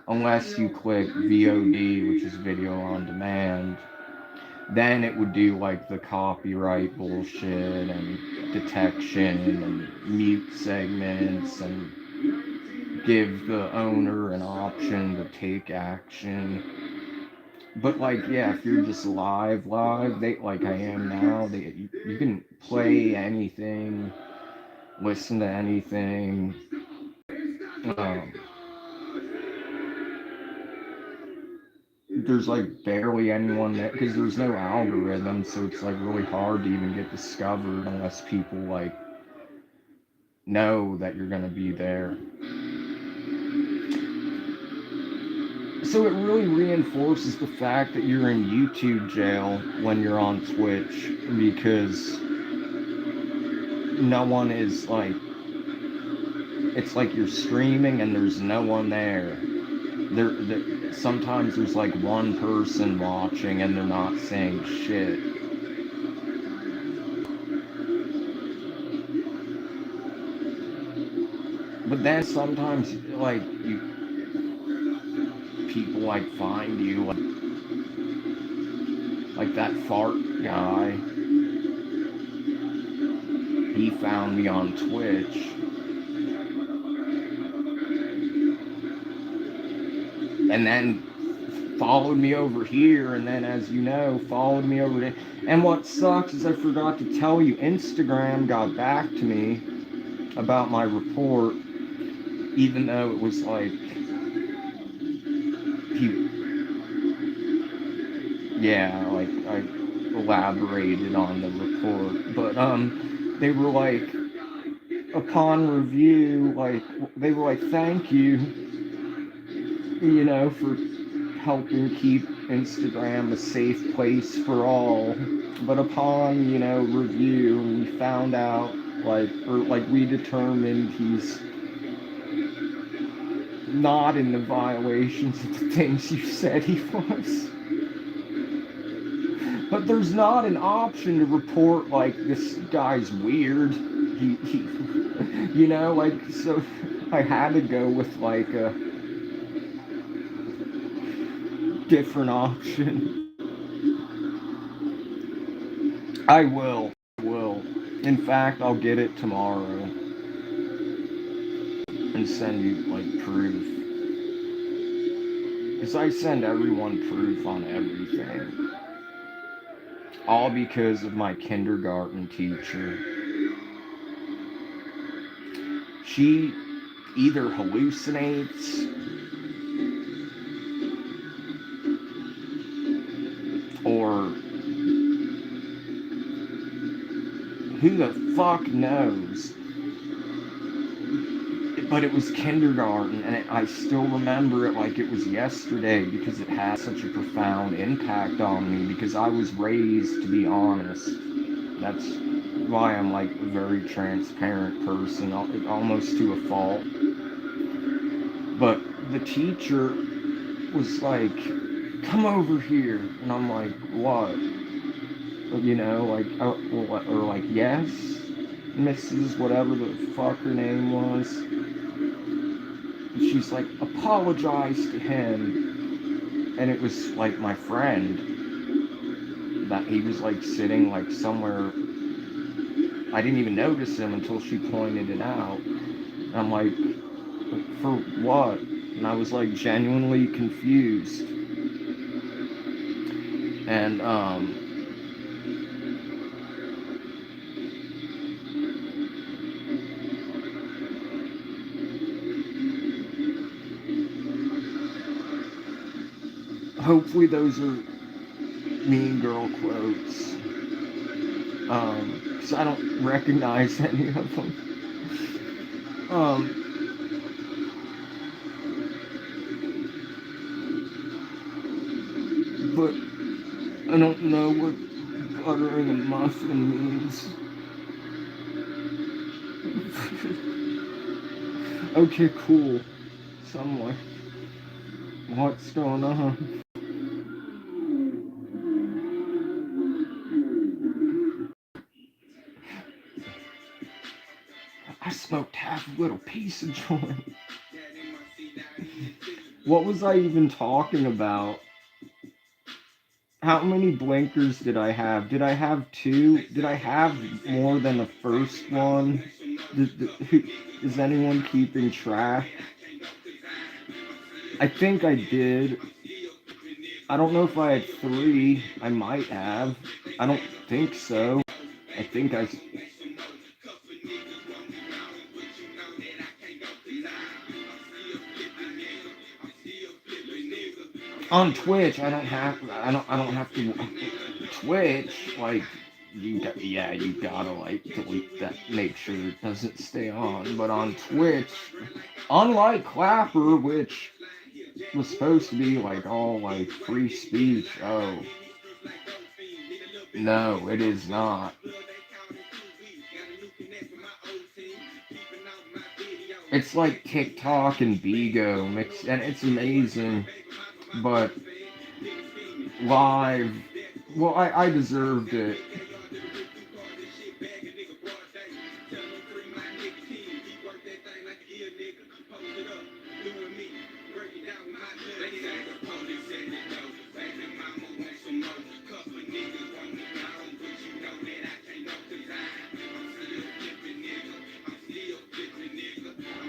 unless you click VOD, which is video on demand. Then it would do like the copyright bullshit and detection and mute segments and give the owner an option to take action. But like, yeah, if you're just live, they like I am now, you can play anything, listen to anything. Um, there's like barely anyone there because there's no algorithm, so it's like really hard to even get discovered unless people like know that you're gonna be there. So it really reinforces the fact that you're in YouTube jail when you're on Twitch, because no one is like, it's like you're streaming and there's no one there. Sometimes there's like one person watching and they're not saying shit. But then sometimes like people like find you, like that fart guy. He found me on Twitch. And then followed me over here, and then, as you know, followed me over there. And what sucks is I forgot to tell you, Instagram got back to me about my report, even though it was like, yeah, like I elaborated on the report, but they were like, upon review, like they were like, thank you, you know, for helping keep Instagram a safe place for all. But upon, you know, review, we found out, like, or like we determined he's not in the violations of the things you said he was. But there's not an option to report, like, this guy's weird. He you know, like, so I had to go with, like, a different option. I will. In fact, I'll get it tomorrow and send you, like, proof. Because I send everyone proof on everything. All because of my kindergarten teacher. She either hallucinates or who the fuck knows. But it was kindergarten, and I still remember it like it was yesterday because it had such a profound impact on me, because I was raised to be honest. That's why I'm like a very transparent person, almost to a fault. But the teacher was like, come over here, and I'm like, what? You know, like, or like, yes, Mrs. whatever the fuck her name was. And she's like, apologize to him. And it was like my friend. that he was like sitting like somewhere. I didn't even notice him until she pointed it out. And I'm like, for what? And I was like genuinely confused. And hopefully those are Mean Girl quotes. Because I don't recognize any of them. Um, but I don't know what buttering a muffin means. Okay, cool. So I'm like, what's going on? I smoked half a little piece of joint. What was I even talking about? How many blinkers did I have? Did I have two? Did I have more than the first one? Is anyone keeping track? I think I did. I don't know if I had three. I might have. I don't think so. I think I. On Twitch, I don't have. I don't have to. Twitch, like yeah, you gotta like delete that, make sure it doesn't stay on. But on Twitch, unlike Clapper, which was supposed to be like all like free speech, oh no, it is not. It's like TikTok and Bigo mixed, and it's amazing. But live, well, I deserved it.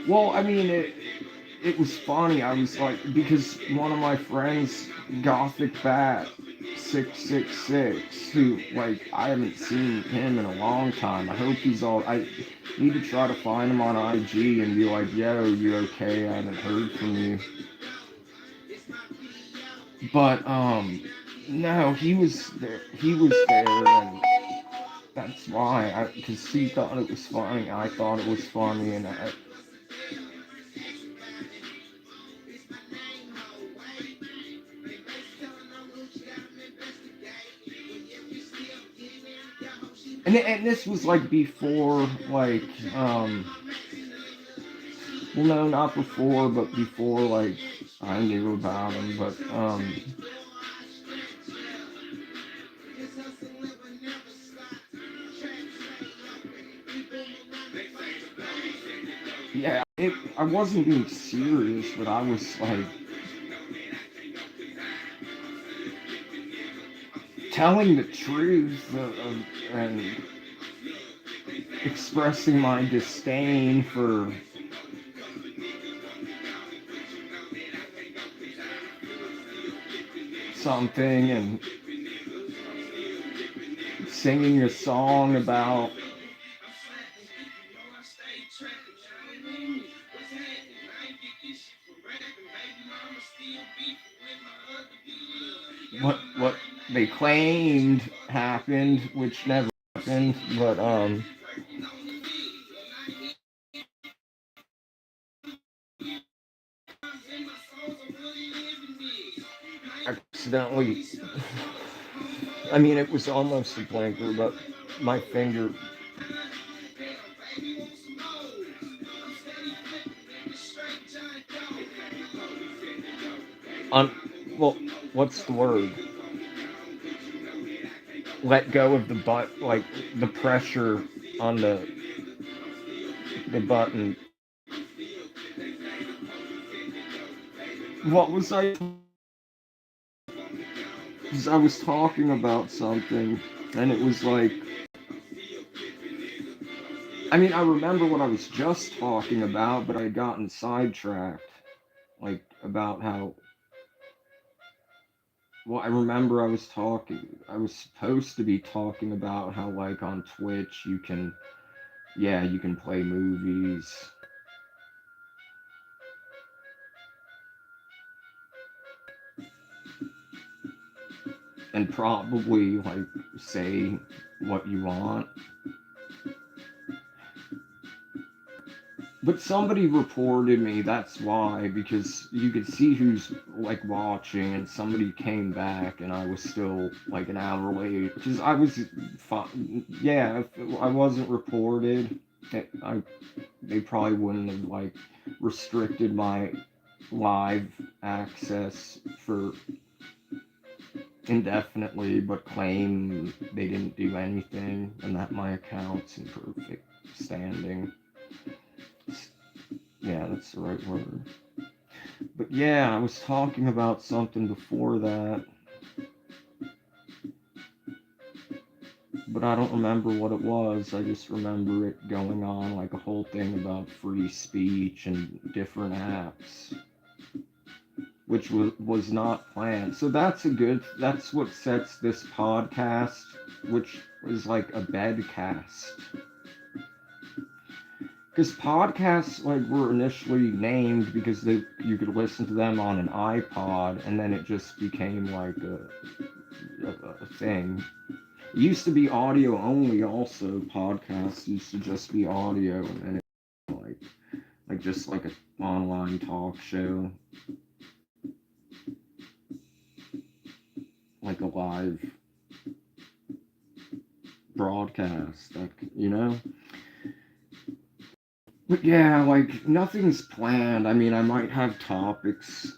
Well, I mean, it was funny. I was like, because one of my friends, Gothic Bat 666, who like I haven't seen him in a long time. I hope he's all. I need to try to find him on IG and be like, yo, you okay? I haven't heard from you. But no, he was there. He was there, and that's why. Because he thought it was funny. I thought it was funny, and and this was like before, like well, no, not before, but before like I knew about him. But yeah, I wasn't being serious, but I was like telling the truth and expressing my disdain for something and singing a song about what they claimed happened, which never happened. But accidentally, I mean, it was almost a blinker, but my finger. On, well, what's the word? Let go of the butt, like the pressure on the button. What was I? because I was talking about something, and it was like, I mean, I remember what I was just talking about, but I had gotten sidetracked, like about how. Well, I remember I was supposed to be talking about how, like, on Twitch, yeah, you can play movies. And probably, like, say what you want. But somebody reported me, that's why, because you could see who's, like, watching, and somebody came back, and I was still, like, an hour late. Because I was, yeah, if I wasn't reported, they probably wouldn't have, like, restricted my live access for indefinitely, but claim they didn't do anything, and that my account's in perfect standing. Yeah, that's the right word. But yeah, I was talking about something before that, but I don't remember what it was. I just remember it going on like a whole thing about free speech and different apps, which was not planned. So that's what sets this podcast, which is like a bedcast. Because podcasts like were initially named because you could listen to them on an iPod, and then it just became like a thing. It used to be audio only. Also, podcasts used to just be audio, and then it like just like a online talk show, like a live broadcast, like, you know. But yeah, like nothing's planned. I mean, I might have topics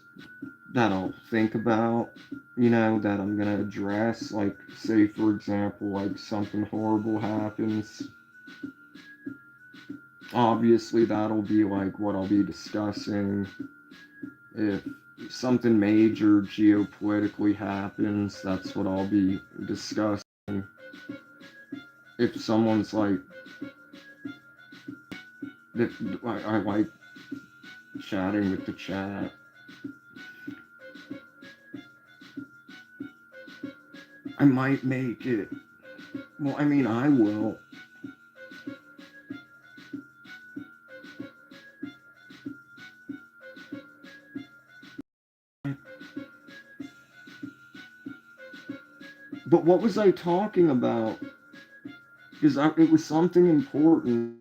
that I'll think about, that I'm gonna address. Like, say for example, like something horrible happens. Obviously, that'll be like what I'll be discussing. If something major geopolitically happens, that's what I'll be discussing. If someone's like, I like chatting with the chat. I might make it. Well, I mean, I will. But what was I talking about? Because it was something important,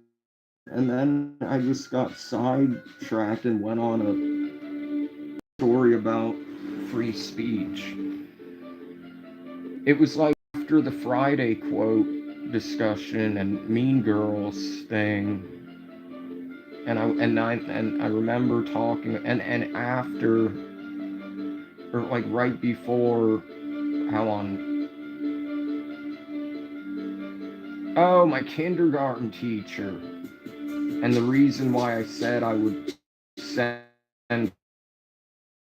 and then I just got sidetracked and went on a story about free speech. It was like after the Friday quote discussion and Mean Girls thing, and I remember talking, and after, or like right before, how on. Oh, my kindergarten teacher. And the reason why I said I would send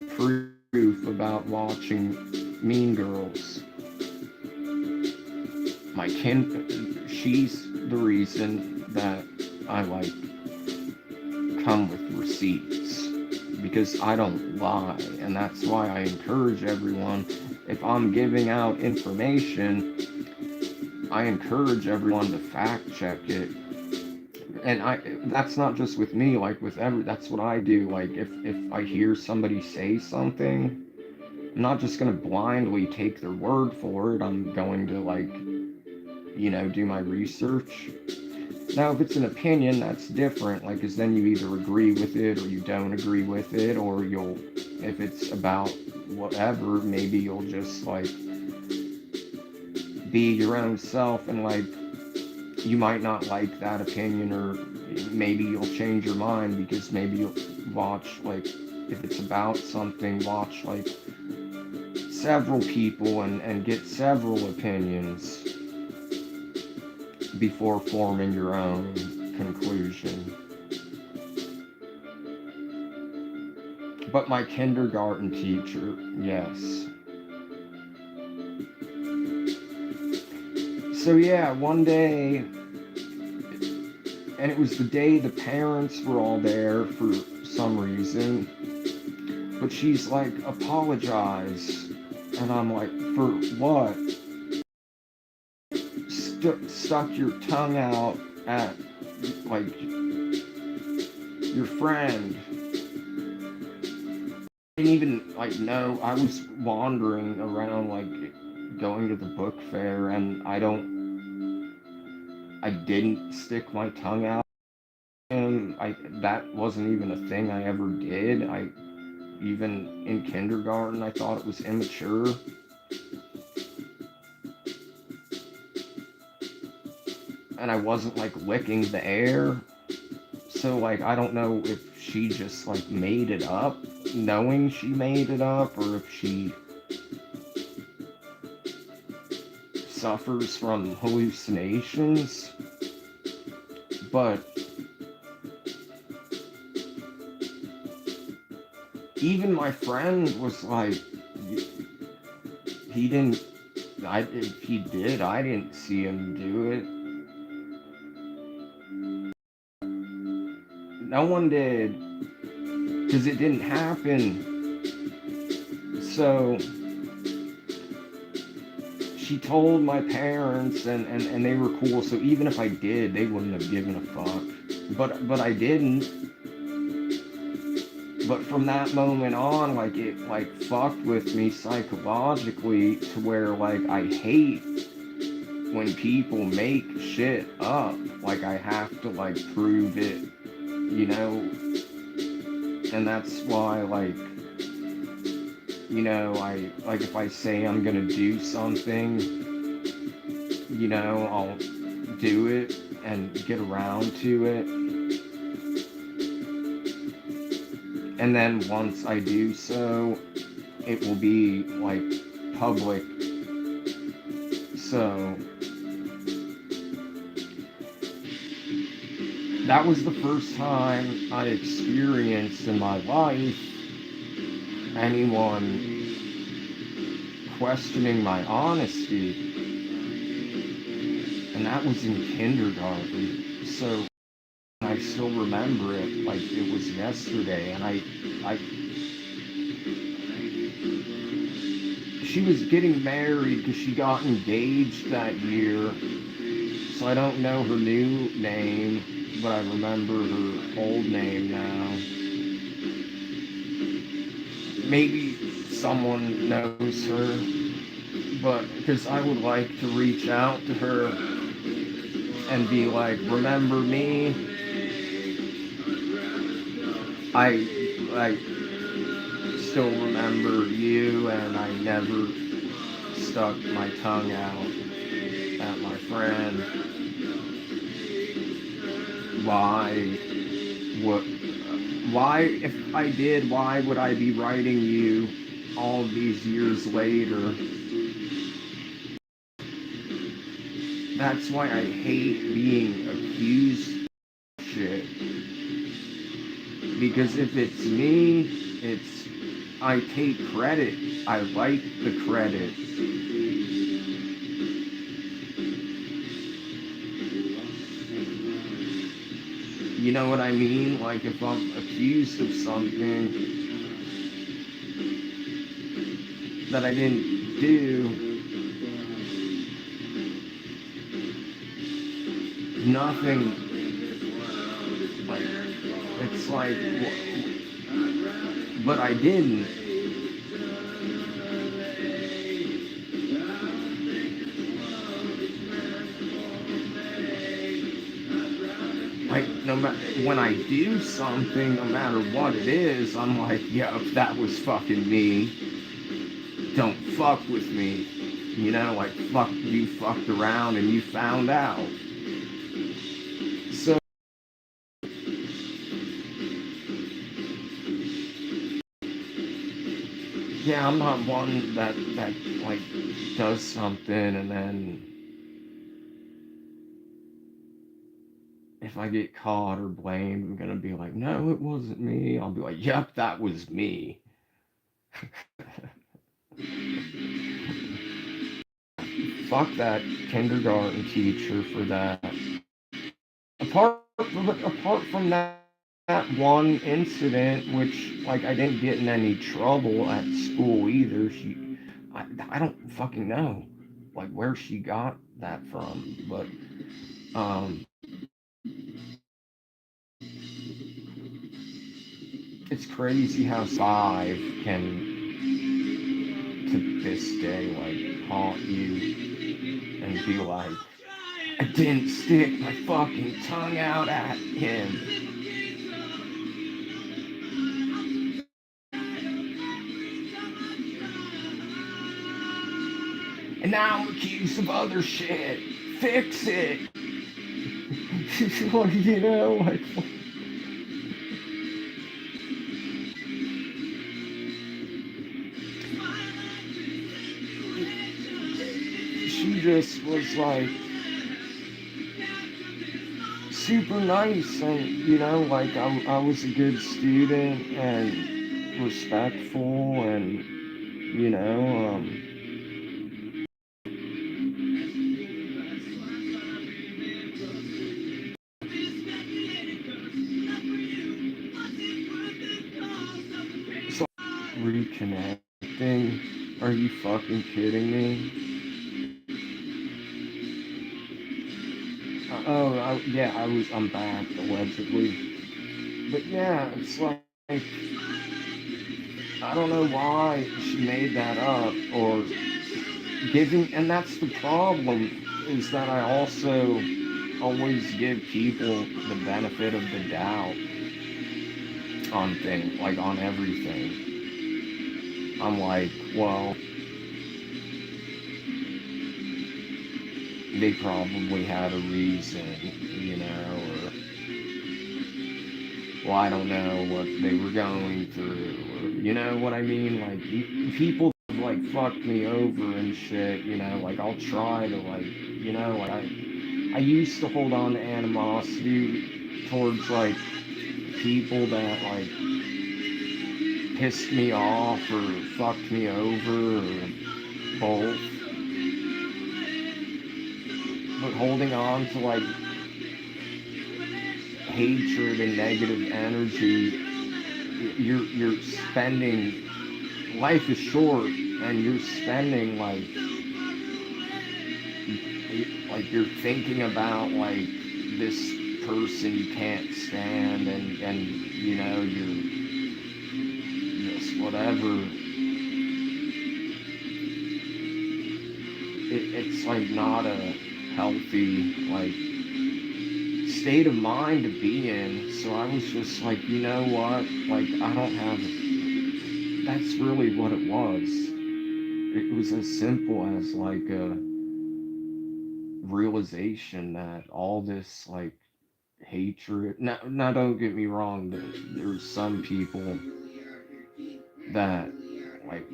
proof about watching Mean Girls. She's the reason that I like come with receipts, because I don't lie, and that's why I encourage everyone, if I'm giving out information, I encourage everyone to fact check it. And that's not just with me, like that's what I do. Like, if I hear somebody say something, I'm not just going to blindly take their word for it. I'm going to, like, do my research. Now, if it's an opinion, that's different, like, because then you either agree with it or you don't agree with it, or if it's about whatever, maybe you'll just, like, be your own self, and, like, you might not like that opinion, or maybe you'll change your mind, because maybe you'll watch, like, if it's about something, watch, like, several people and get several opinions before forming your own conclusion. But my kindergarten teacher, yes. So yeah, one day, and it was the day the parents were all there for some reason, but she's like, apologize. And I'm like, for what? Stuck your tongue out at, like, your friend. I didn't even, like, know. I was wandering around, like, going to the book fair, and I didn't stick my tongue out. And that wasn't even a thing I ever did. Even in kindergarten, I thought it was immature. And I wasn't like licking the air. So like I don't know if she just like made it up, knowing she made it up, or if she suffers from hallucinations. But even my friend was like, he didn't. If he did, I didn't see him do it. No one did, because it didn't happen. So she told my parents, and they were cool. So even if I did, they wouldn't have given a fuck. But I didn't. But from that moment on, like it like fucked with me psychologically to where like I hate when people make shit up. Like I have to like prove it, you know. And that's why like, you know, I like if I say I'm gonna do something, you know, I'll do it and get around to it. And then once I do so, it will be like public. So that was the first time I experienced in my life anyone questioning my honesty. And that was in kindergarten. So I still remember it like it was yesterday. And she was getting married because she got engaged that year. So I don't know her new name, but I remember her old name now. Maybe someone knows her, but because I would like to reach out to her and be like, remember me? I still remember you, and I never stuck my tongue out at my friend. Why? What? Why, if I did, why would I be writing you all these years later? That's why I hate being accused of shit. Because if it's me, I take credit. I like the credit. You know what I mean? Like if I'm accused of something that I didn't do, nothing, like, it's like, but I didn't. Like, no matter, when I do something, no matter what it is, I'm like, yeah, if that was fucking me, don't fuck with me. You know, like, fuck, you fucked around and you found out. So, yeah, I'm not one that like, does something and then if I get caught or blamed, I'm gonna be like, no, it wasn't me. I'll be like, yep, that was me. fuck that kindergarten teacher for that. Apart from that one incident, which like I didn't get in any trouble at school either. I don't fucking know, like where she got that from, but um, it's crazy how five can to this day like haunt you and be like, I didn't stick my fucking tongue out at him. And now I'm accused of other shit. Fix it. Like, you know, like she just was like super nice, and you know, like I was a good student and respectful, and you know, so reconnecting. Are you fucking kidding me? Yeah, I'm back allegedly, but yeah, it's like I don't know why she made that up or giving, and that's the problem, is that I also always give people the benefit of the doubt on things, like on everything. I'm like, well, they probably had a reason, you know, or well, I don't know what they were going through, or you know what I mean? Like people like fucked me over and shit, you know, like I'll try to like, you know, like I used to hold on to animosity towards like people that like pissed me off or fucked me over or both. But holding on to like hatred and negative energy, you're spending, life is short and you're spending like you're thinking about like this person you can't stand, and you know you're just whatever. It's like not a healthy like state of mind to be in. So I was just like, you know what, like I don't have, that's really what it was. It was as simple as like a realization that all this like hatred, now don't get me wrong, there's some people that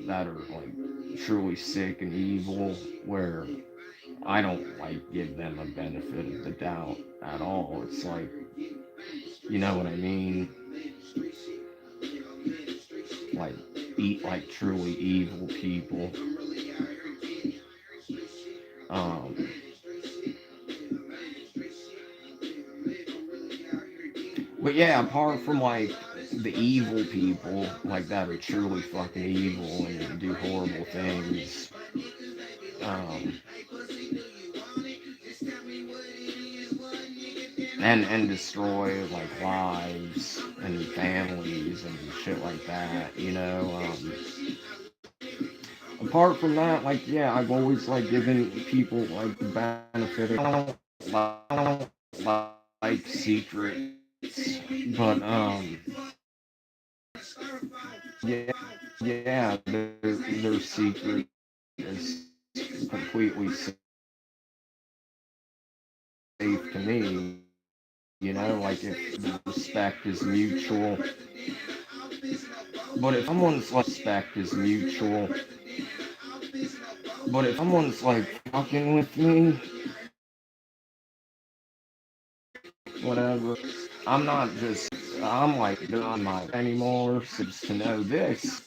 that are like truly sick and evil, where I don't like give them a benefit of the doubt at all. It's like, you know what I mean, like eat like truly evil people. um but yeah, apart from like the evil people like that are truly fucking evil and do horrible things, um and destroy like lives and families and shit like that, you know. Apart from that, like yeah, I've always like given people like the benefit of, I don't like secrets, but yeah, yeah, their secret is completely safe to me. You know, like if the respect is mutual. But if someone's like respect is mutual, but if someone's like fucking with me, whatever, I'm not just, I'm like, they're not my anymore. So just to know this,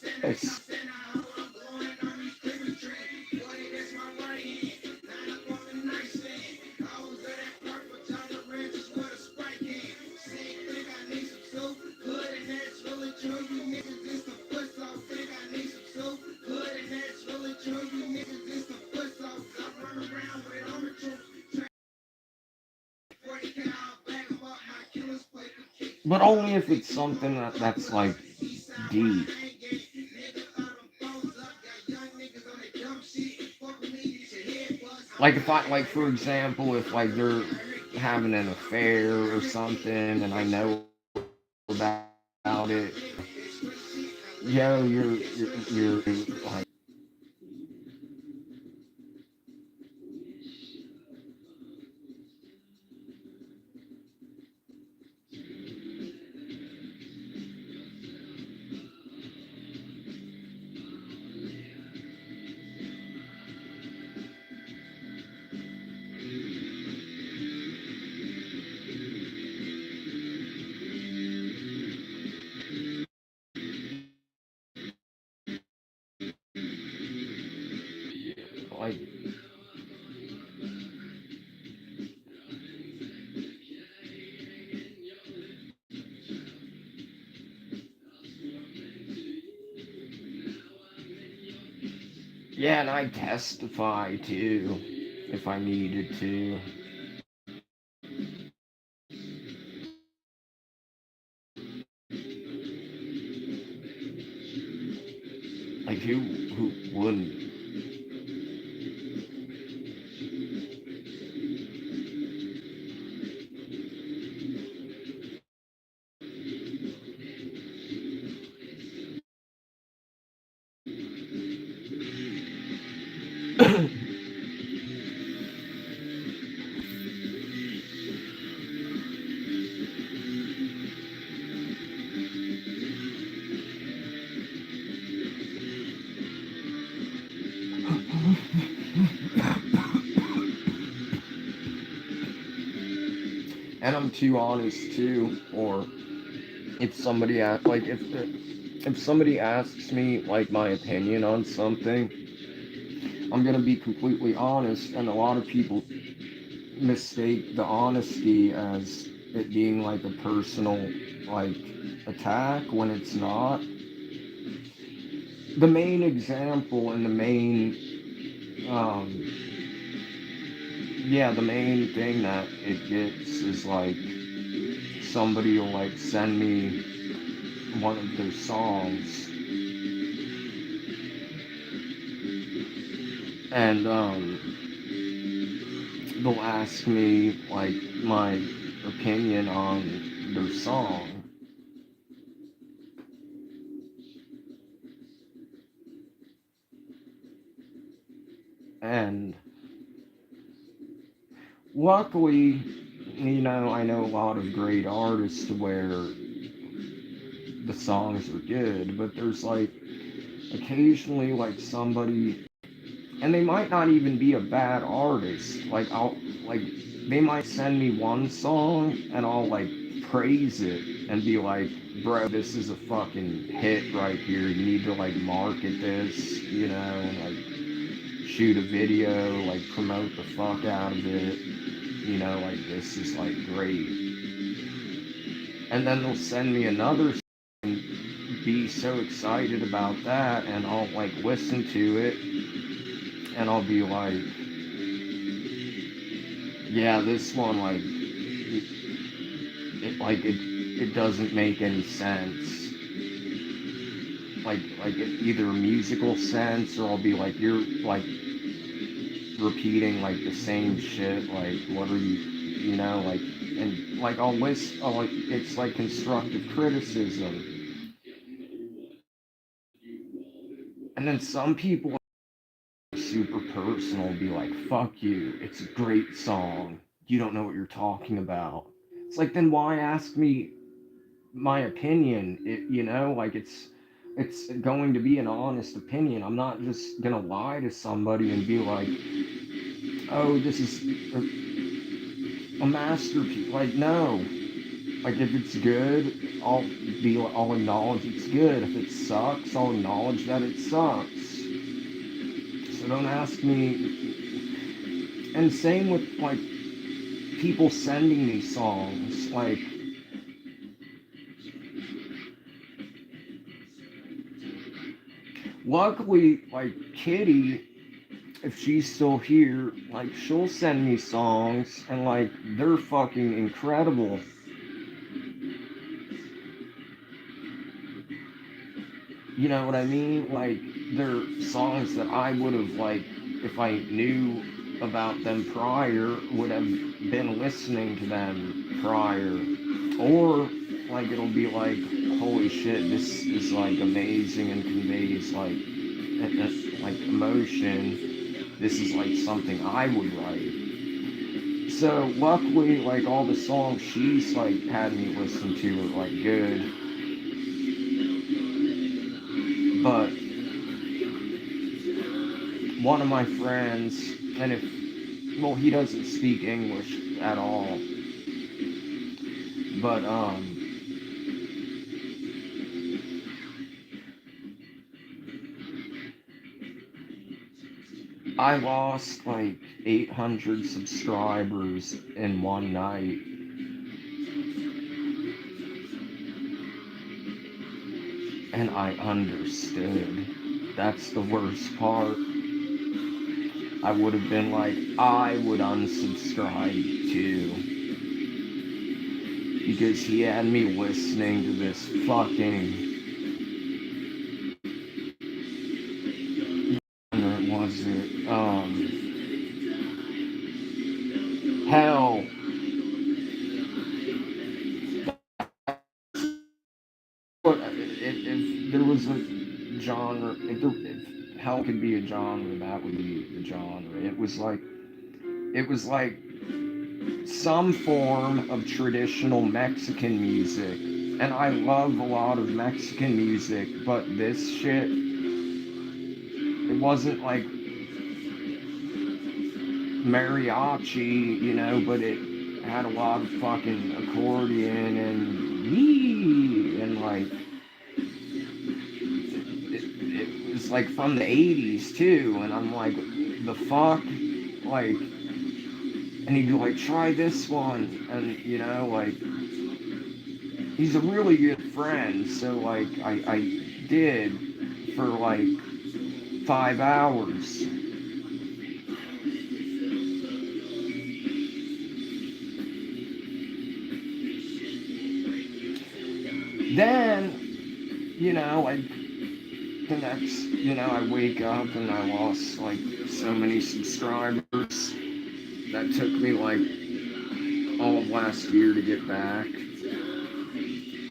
but only if it's something that's like deep. Like if I like for example, if like they're having an affair or something, and I know about it, yo, you're like like yeah, and I testify too if I needed to. Like who wouldn't? And I'm too honest too. Or if somebody like if somebody asks me like my opinion on something, I'm gonna be completely honest. And a lot of people mistake the honesty as it being like a personal like attack when it's not. The main example and the main yeah, the main thing that it gets is like somebody will like send me one of their songs, and they'll ask me like my opinion on their song. And luckily, I know a lot of great artists where the songs are good, but there's like occasionally like somebody, and they might not even be a bad artist. Like they might send me one song and I'll like praise it and be like, bro, this is a fucking hit right here. You need to like market this, and like shoot a video, like promote the fuck out of it. Like this is like great. And then they'll send me another and be so excited about that, and I'll like listen to it and I'll be like, yeah, this one it doesn't make any sense. Like either a musical sense, or I'll be like, you're like repeating like the same shit. Like, what are like, and like I'll like it's like constructive criticism. And then some people are super personal, be like, fuck you, it's a great song. You don't know what you're talking about. It's like, then why ask me my opinion? Like it's going to be an honest opinion. I'm not just gonna lie to somebody and be like, oh, this is a masterpiece. Like, no. Like, if it's good, I'll acknowledge it's good. If it sucks, I'll acknowledge that it sucks. So don't ask me. And same with like people sending me songs. Like, luckily, like Kitty, if she's still here, like she'll send me songs, and like they're fucking incredible. You know what I mean? Like, they're songs that I would have, like, if I knew about them prior, would have been listening to them prior. Or, like, it'll be like, holy shit, this is, like, amazing and conveys, like, like, emotion. This is, like, something I would write. So, luckily, like, all the songs she's, like, had me listen to are, like, good. But one of my friends, and if, well, he doesn't speak English at all, but I lost like 800 subscribers in one night, and I understood. That's the worst part. I would have been like, I would unsubscribe too, because he had me listening to this fucking, what was it? Hell. But if there was a genre, if hell could be a genre, that would be the genre. It was like some form of traditional Mexican music, and I love a lot of Mexican music, but this shit, it wasn't like mariachi, but it had a lot of fucking accordion and yee and like it was like from the 80s too, and I'm like, the fuck, like, and he'd be like, try this one, and like, he's a really good friend, so like, I did for like 5 hours. Then, like, the next, I wake up and I lost like so many subscribers. That took me like all of last year to get back.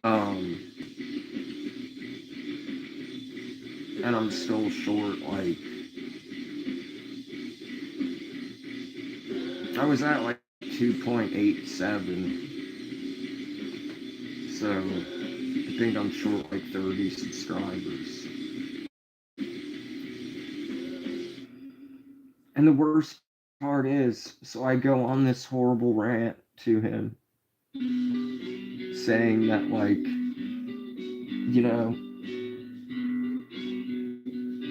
Um, and I'm still short. Like, I was at like 2.87, so I think I'm short like 30 subscribers. And the worst part is, so I go on this horrible rant to him, saying that, like,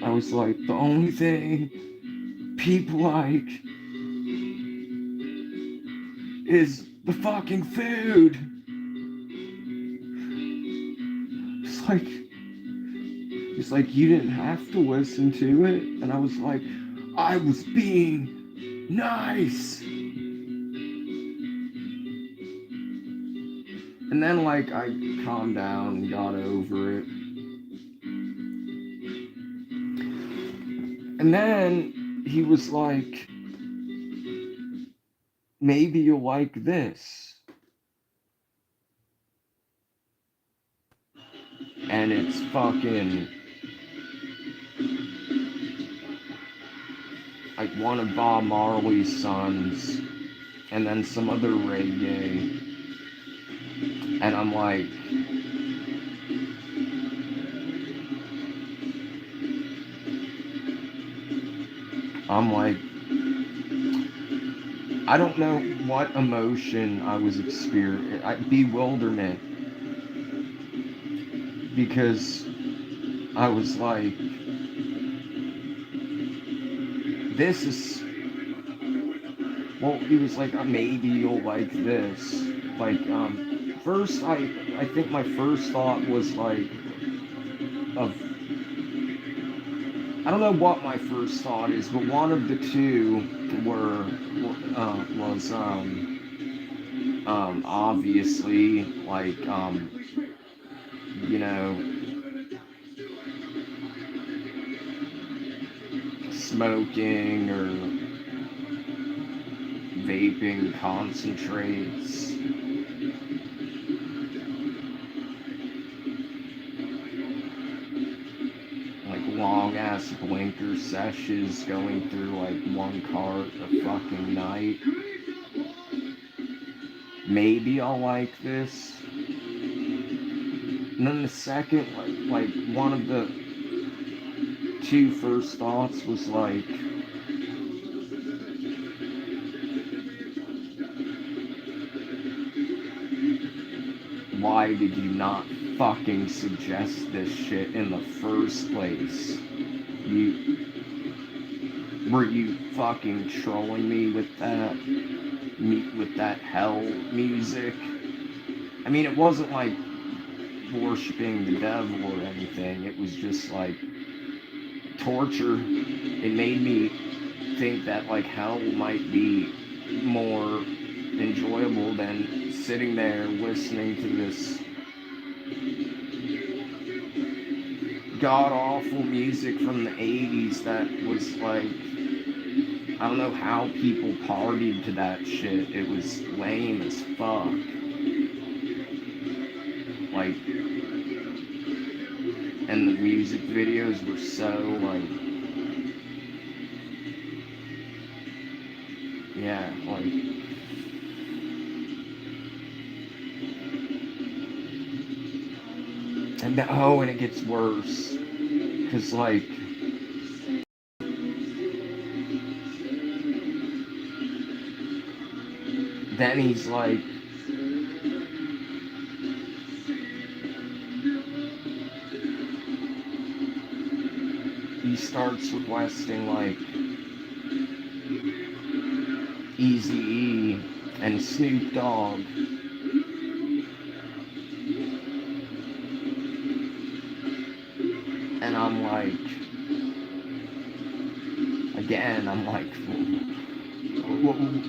I was like, the only thing people like is the fucking food. It's like, you didn't have to listen to it. And I was like, I was being nice. And then, like, I calmed down and got over it. And then he was like, maybe you'll like this. And it's fucking like one of Bob Marley's sons, and then some other reggae. And I'm like, I don't know what emotion I was experiencing. Bewilderment. Because I was like, this is. Well, he was like, maybe you'll like this. Like, first, I think my first thought was like, of. I don't know what my first thought is, but one of the two was obviously like you know smoking or vaping concentrates. Like long ass blinker sessions going through like one cart a fucking night. Maybe I'll like this. And then the second, like one of the two first thoughts was like, why did you not fucking suggest this shit in the first place? Were you fucking trolling me with that hell music? I mean, it wasn't like worshipping the devil or anything. It was just like torture. It made me think that like hell might be more enjoyable than sitting there listening to this god-awful music from the 80s that was like, I don't know how people partied to that shit. It was lame as fuck. Like, and the music videos were so like, yeah, like, and it gets worse, cause like, then he's like, he starts requesting like Eazy-E and Snoop Dogg. And I'm like, again, I'm like,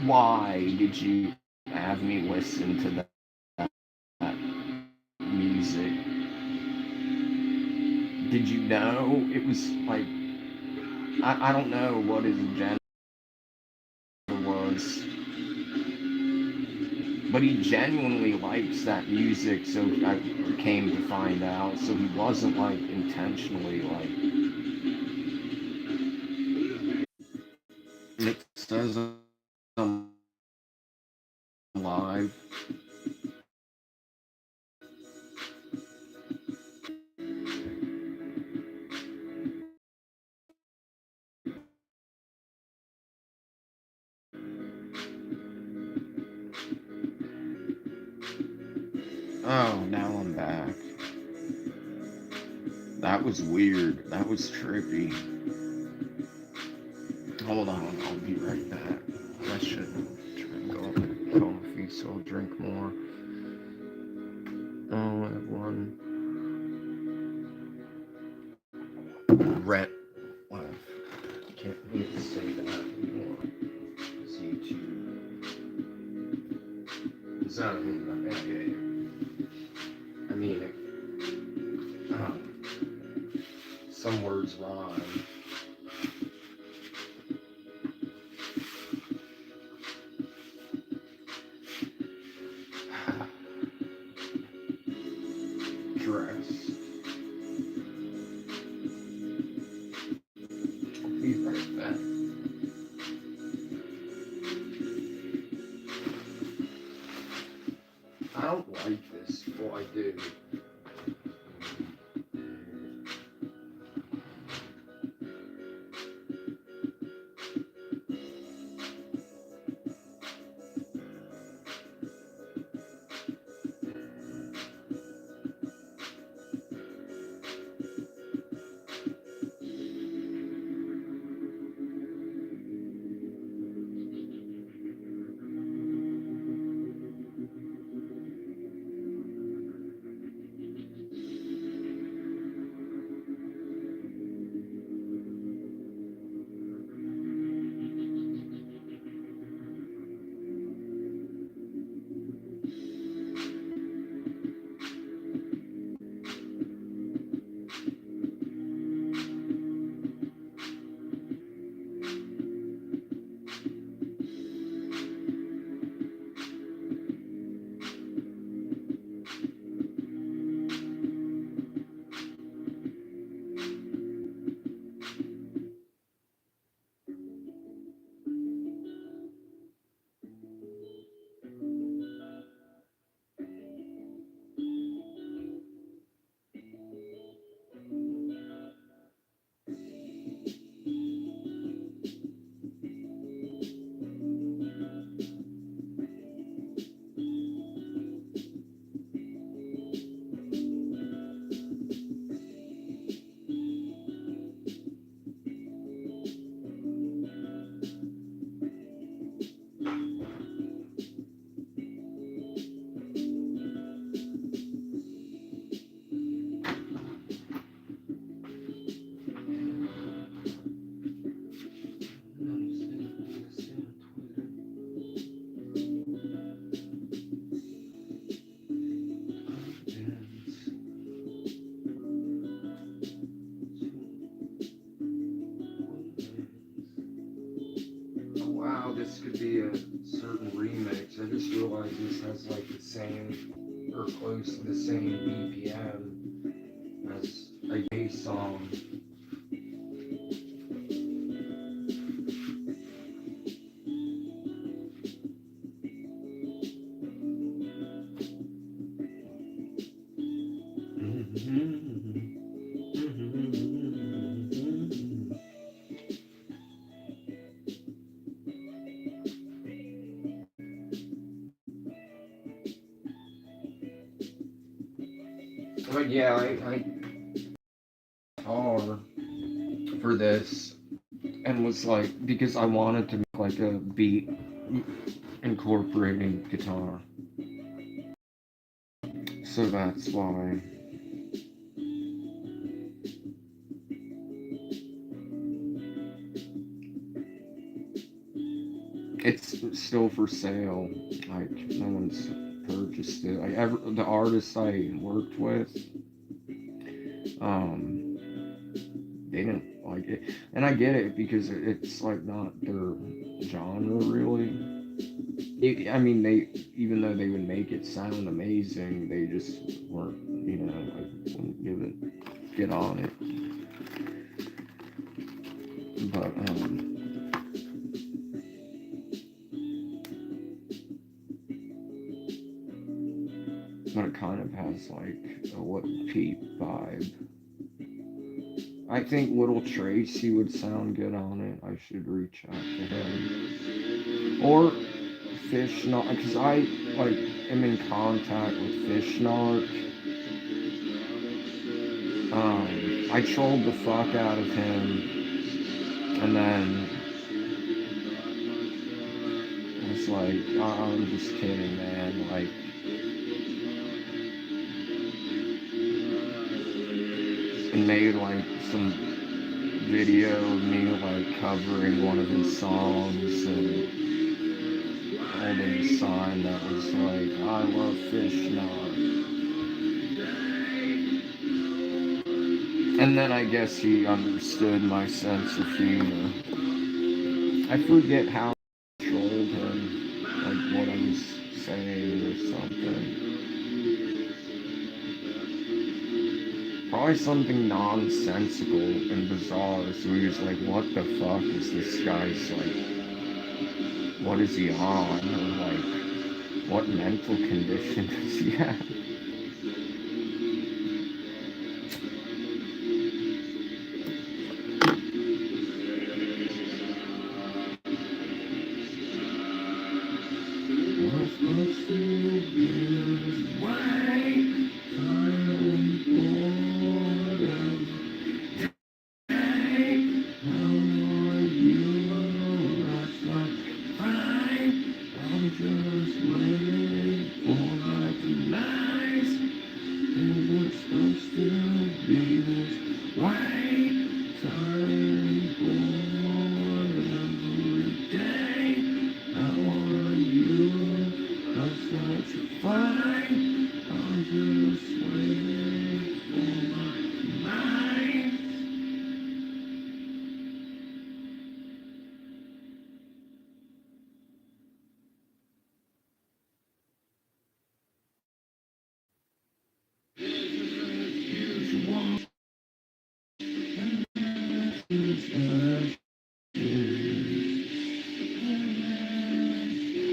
why did you have me listen to that music? Did you know it was like, I don't know what his agenda was, but he genuinely likes that music, so I came to find out, so he wasn't like intentionally like, it says I'm live. Oh, now I'm back. That was weird. That was trippy. Hold on, I'll be right back. I should drink all the coffee, so I'll drink more. Oh, I have one red left. Can't even say that anymore. It's YouTube. It's not even that bad. I mean, some words rhyme. Dress. I'll be right back. I don't like this. Well, I do. certain remix. I just realized this has like the same or close to the same BPM as a gay song. But yeah, I guitar for this and was like because I wanted to make like a beat incorporating guitar. So that's why. It's still for sale. Like no one's purchased it. Like the artists I worked with, um, they didn't like it, and I get it because it's like not their genre really. I mean, they even though they would make it sound amazing, they just weren't, like wouldn't get on it. But but it kind of has like a Lil Peep vibe. I think Little Tracy would sound good on it. I should reach out to him. Or Fish Narc, because I like am in contact with Fish Narc. I trolled the fuck out of him, and then was like, I'm just kidding, man. Like, and made like some video of me like covering one of his songs and holding a sign that was like, I love Fish Narc. And then I guess he understood my sense of humor. I forget how I trolled him, like what I was saying or something. Probably something nonsensical and bizarre. So he was like, what the fuck is this guy's like, what is he on? Or like, what mental condition does he have?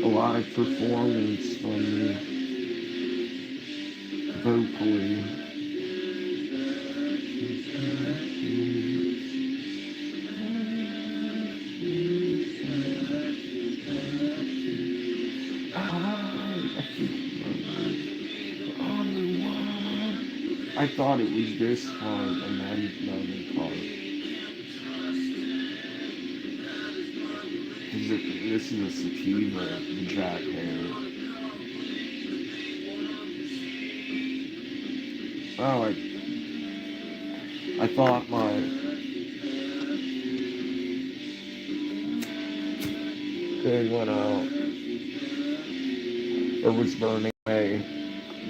A live performance from me vocally. I thought it was this part and then another part. This is a sativa, Jack Hare. Oh, I thought my thing went out or was burning away.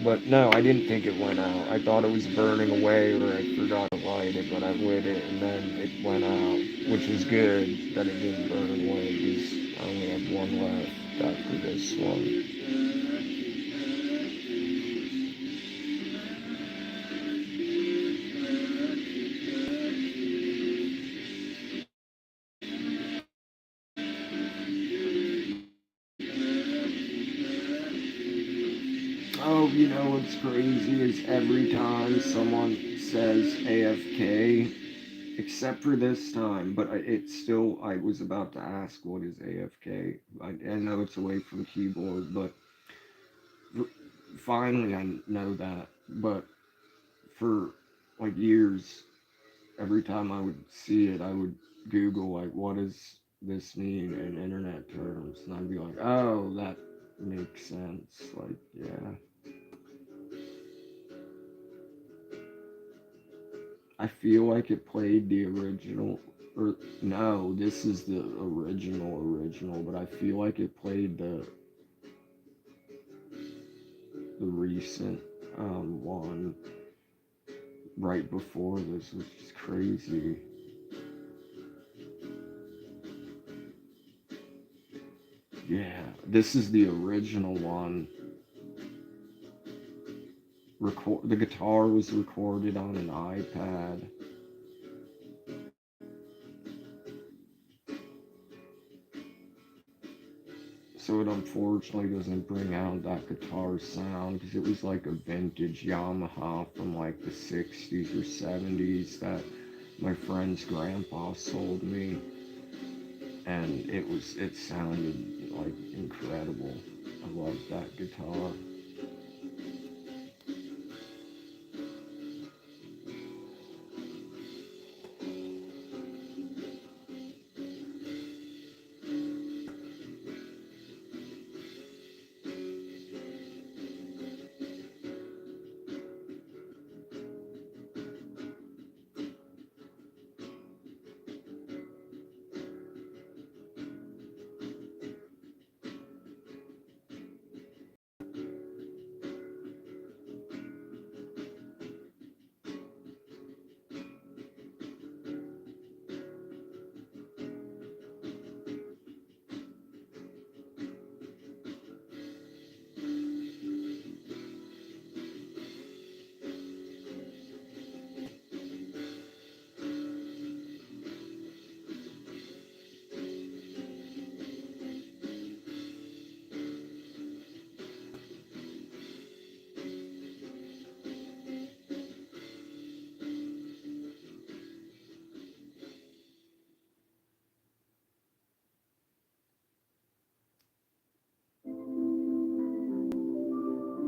But no, I didn't think it went out. I thought it was burning away or I forgot to light it, but I lit it and then it went out, which was good that it didn't burn away because I only had one left. this one. Oh, you know what's crazy is every time someone says AFK, except for this time, but it's still, I was about to ask what is AFK. I know it's away from keyboard, but finally I know that. But for like years, every time I would see it, I would Google like, what does this mean in internet terms, and I'd be like, oh, that makes sense. Like, yeah. I feel like it played the original, or no, this is the original, but I feel like it played the recent one right before this, which is crazy. Yeah, this is the original one. The guitar was recorded on an iPad. So it unfortunately doesn't bring out that guitar sound because it was like a vintage Yamaha from like the 60s or 70s that my friend's grandpa sold me, and it sounded like incredible. I loved that guitar.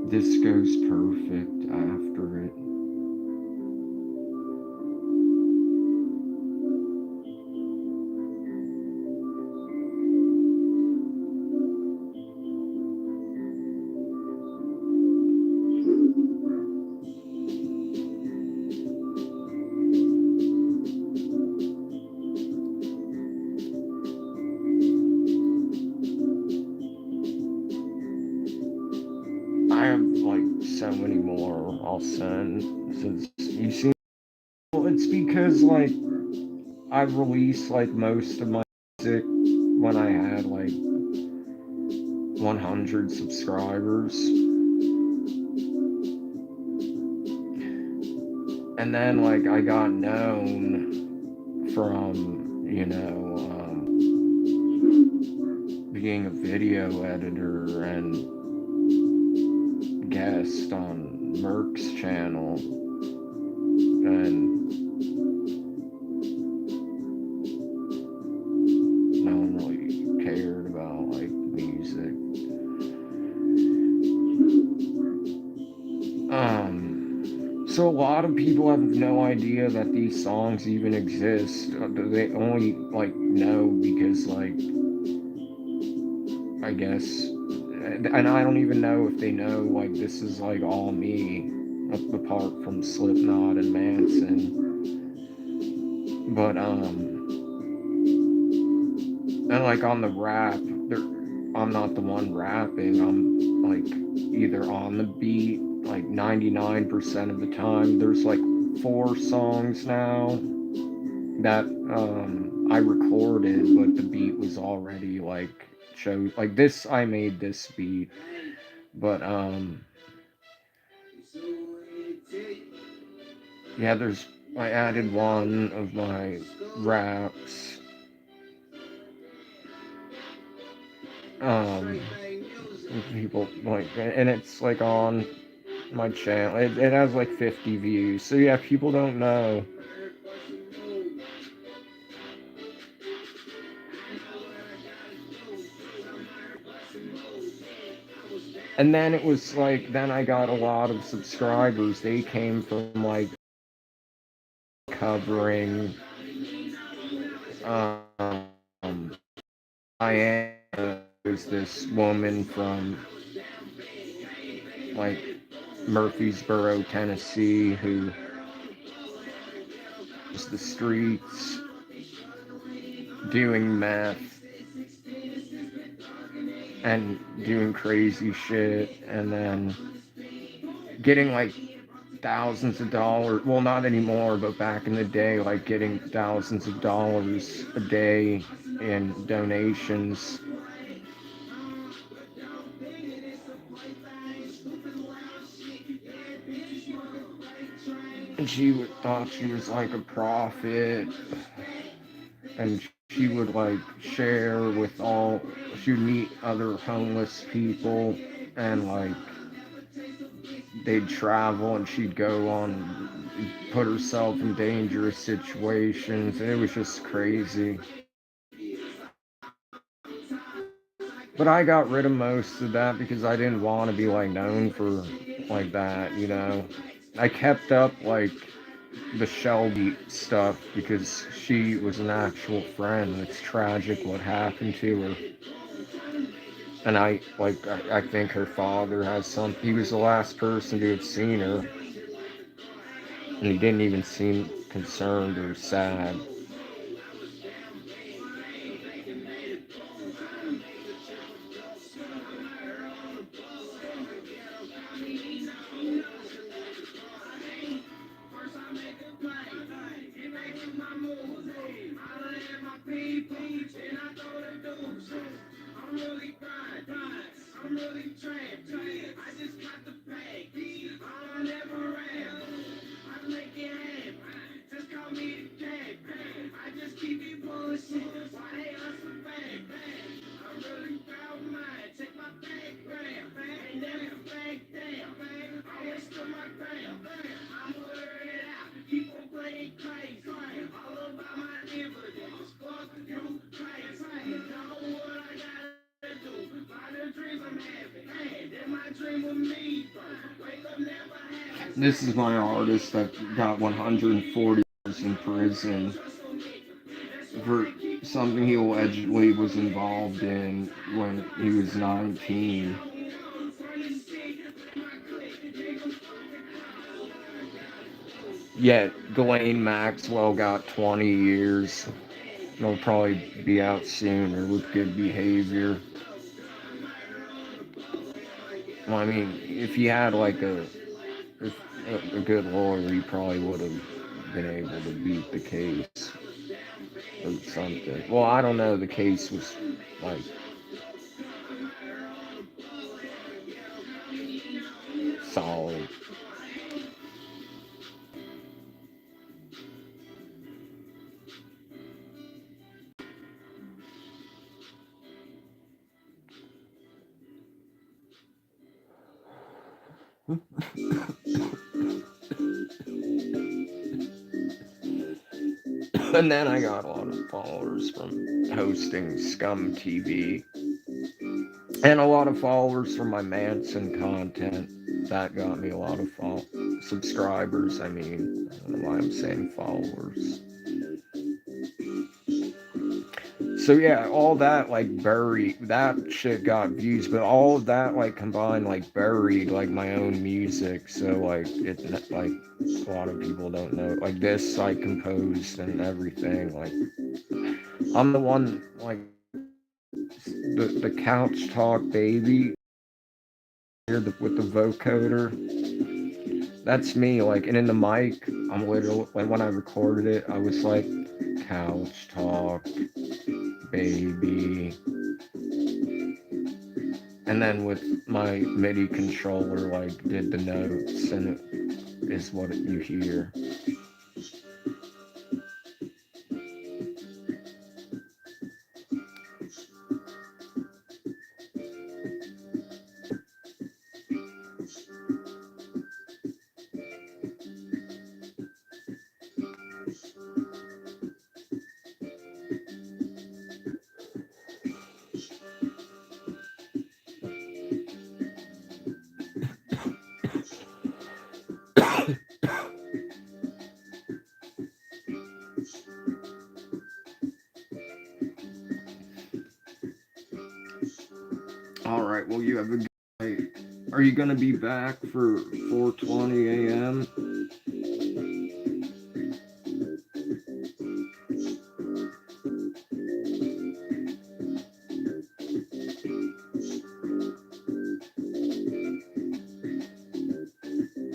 This goes perfect after it. I have like so many more I'll send since you see. Well, it's because like I've released like most of my music when I had like 100 subscribers, and then like I got known from being a video editor and guest on Merck's channel, and no one really cared about like music. So a lot of people have no idea that these songs even exist. They only like know because like I guess, and I don't even know if they know like this is like all me, apart from Slipknot and Manson. But and like on the rap, I'm not the one rapping. I'm like either on the beat like 99% of the time. There's like 4 songs now that I recorded, but the beat was already like chose like this. I made this beat, but yeah, there's I added one of my raps. Um, People like, and it's like on my channel. It has like 50 views. So yeah, people don't know. And then it was like, then I got a lot of subscribers. They came from like covering um Diana was this woman from like Murfreesboro, Tennessee, who was the streets doing meth and doing crazy shit, and then getting like thousands of dollars. Well, not anymore, but back in the day, like getting thousands of dollars a day in donations. And she thought she was like a prophet, and she would like share with all. She would meet other homeless people, and like they'd travel, and she'd go on, put herself in dangerous situations, and it was just crazy. But I got rid of most of that because I didn't want to be like known for like that, you know. I kept up like the Shelby stuff because she was an actual friend. It's tragic what happened to her. And I think her father has some. He was the last person to have seen her, and he didn't even seem concerned or sad. This is my artist that got 140 years in prison for something he allegedly was involved in when he was 19. Yet Ghislaine Maxwell got 20 years. They'll probably be out sooner with good behavior. Well, I mean, if he had like a good lawyer, he probably would have been able to beat the case or something. Well, I don't know. The case was like solid. And then I got a lot of followers from hosting Scum TV. And a lot of followers from my Manson content. That got me a lot of subscribers. I mean, I don't know why I'm saying followers. So yeah, all that like buried, that shit got views, but all of that like combined like buried like my own music. So like it like a lot of people don't know. Like this I composed and everything. Like I'm the one like the couch talk baby here with the vocoder. That's me. Like, and in the mic, I'm literally like when I recorded it, I was like couch talk baby. and then with my MIDI controller, like did the notes, and it is what you hear. All right. Well, you have a good night. Are you gonna be back for 4:20 a.m.?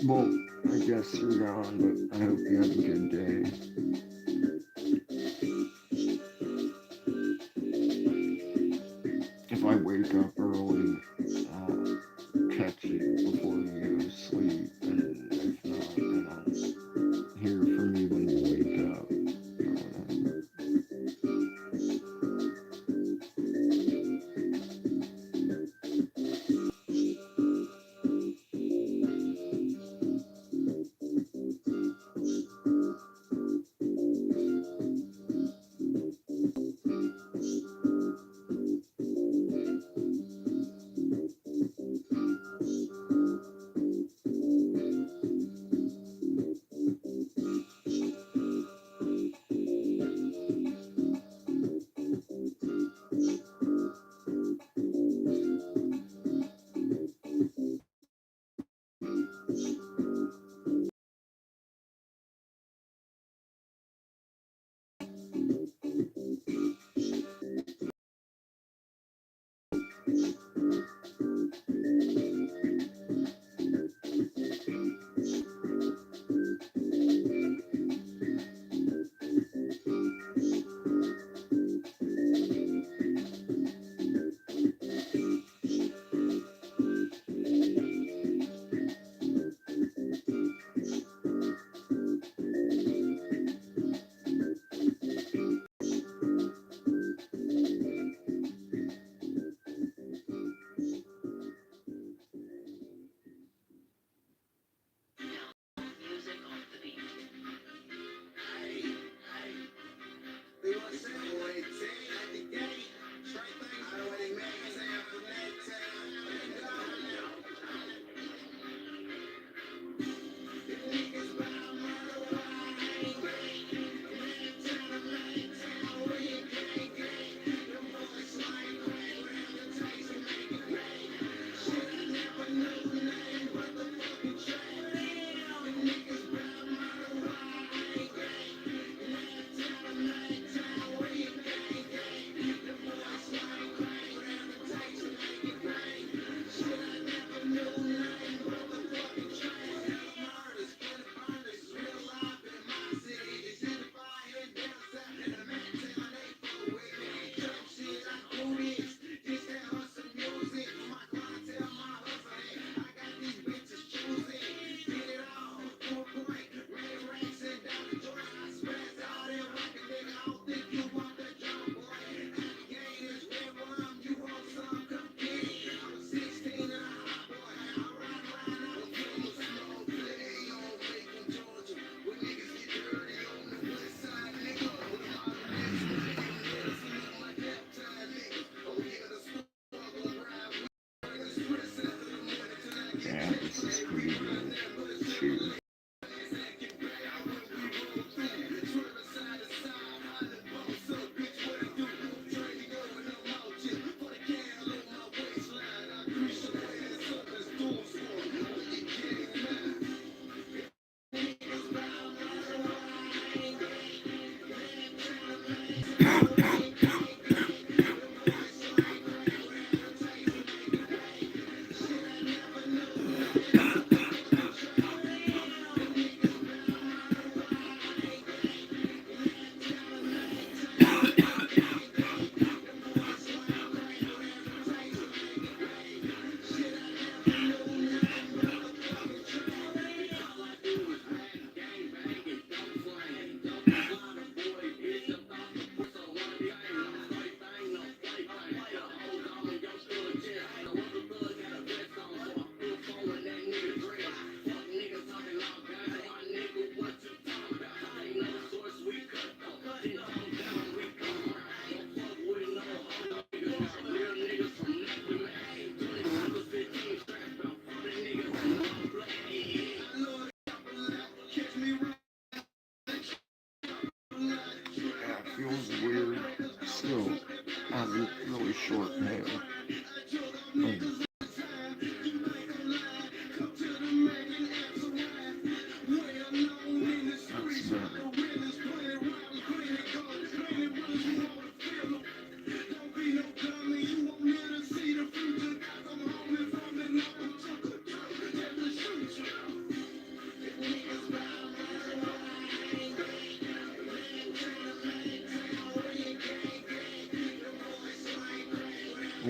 Well, I guess you're gone, but I hope you have a good day. If I wake up early, I'll catch you before you go to sleep, and if not, then I'll hear from you when you wake up or whatever.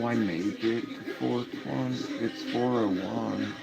I make it to 420. It's 401.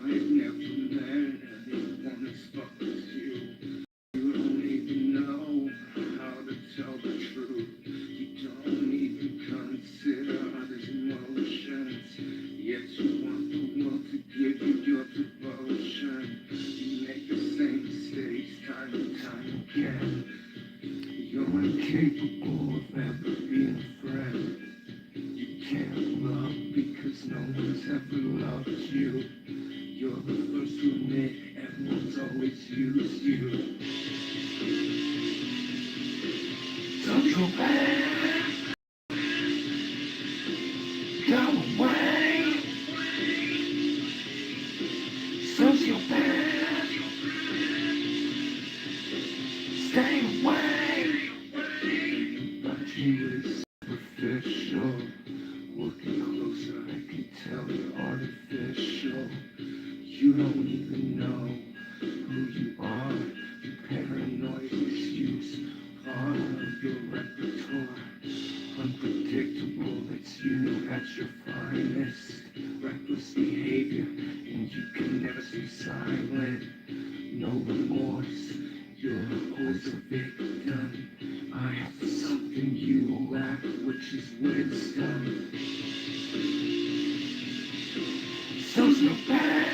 I've never met anyone as fucked as you. You don't even know how to tell the truth. You don't even consider others' emotions. Yet you want the world to give you your devotion. You make the same mistakes time and time again. You're incapable of ever being a friend. You can't love because no one's ever loved you. You're the first to admit everyone's always used you. Don't go back, go away. Sociopath, stay away. But you is superficial. Looking closer, I can tell you're artificial. You don't even know who you are. Your paranoid excuse, part of your repertoire. Unpredictable, it's you at your finest. Reckless behavior, and you can never stay silent. No remorse, you're always a victim. I have something you lack, which is wisdom. Sociopath,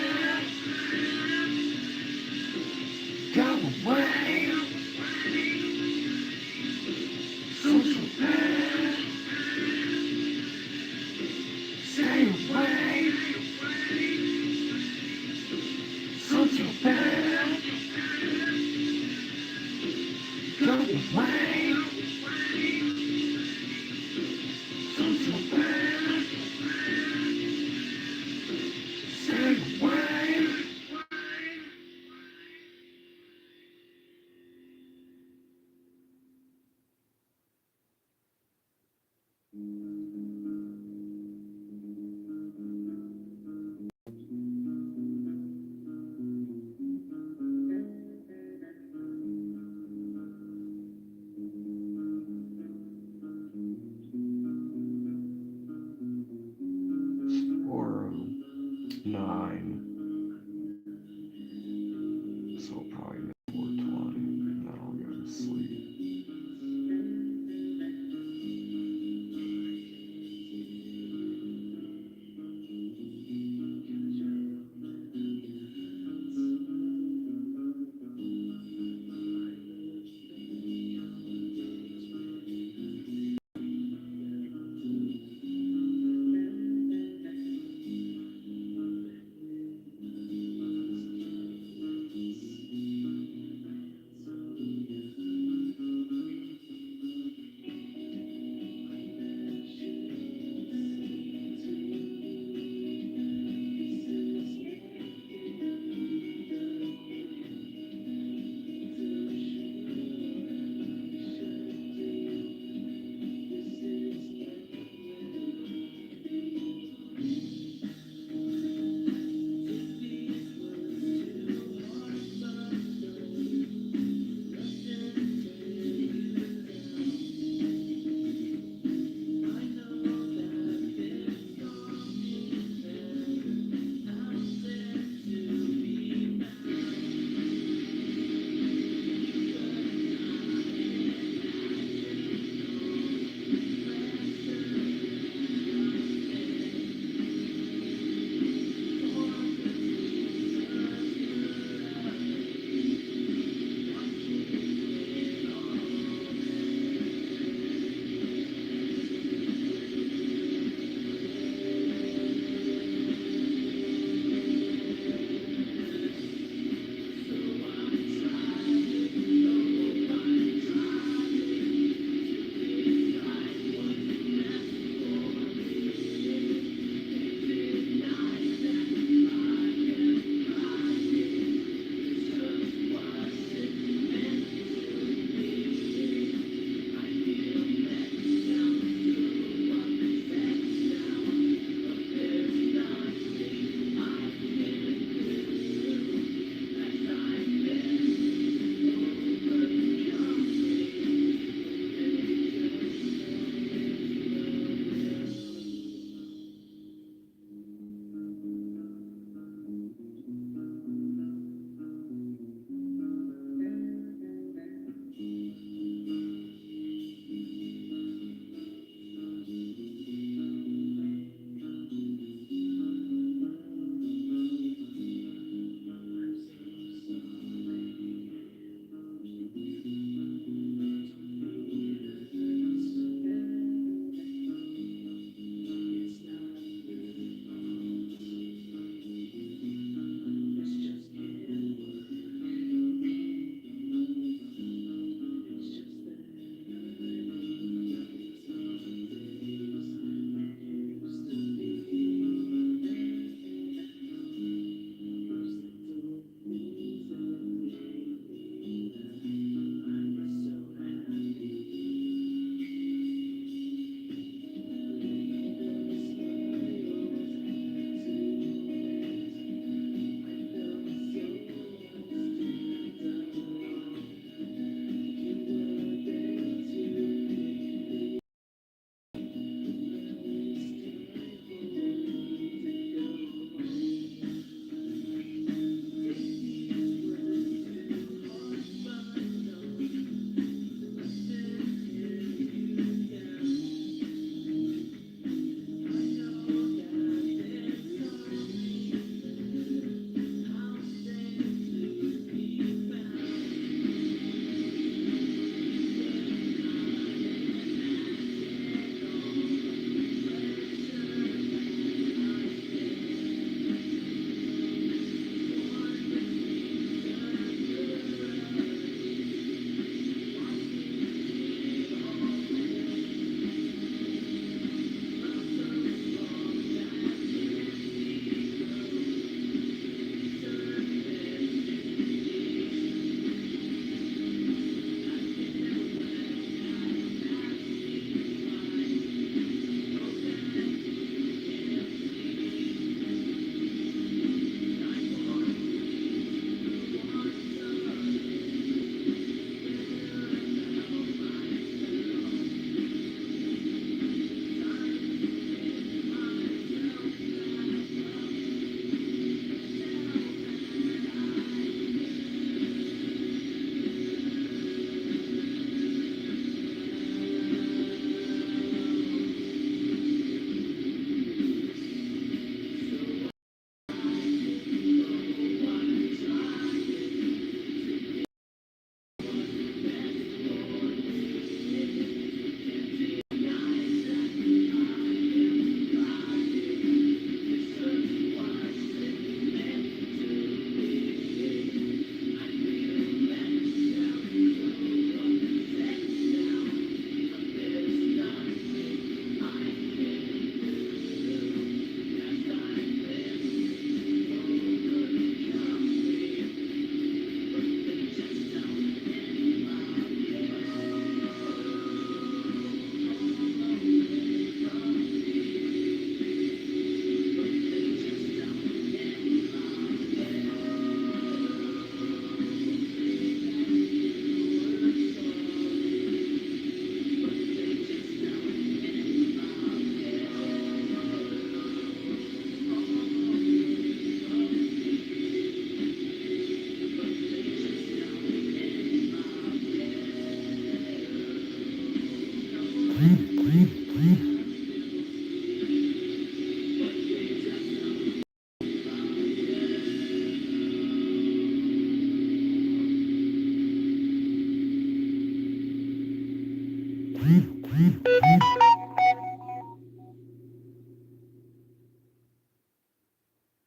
go away. Sociopath, stay away. Sociopath, go away. Sociopath, stay away. Or 9. So I'll probably make 420, and then I'll go to sleep.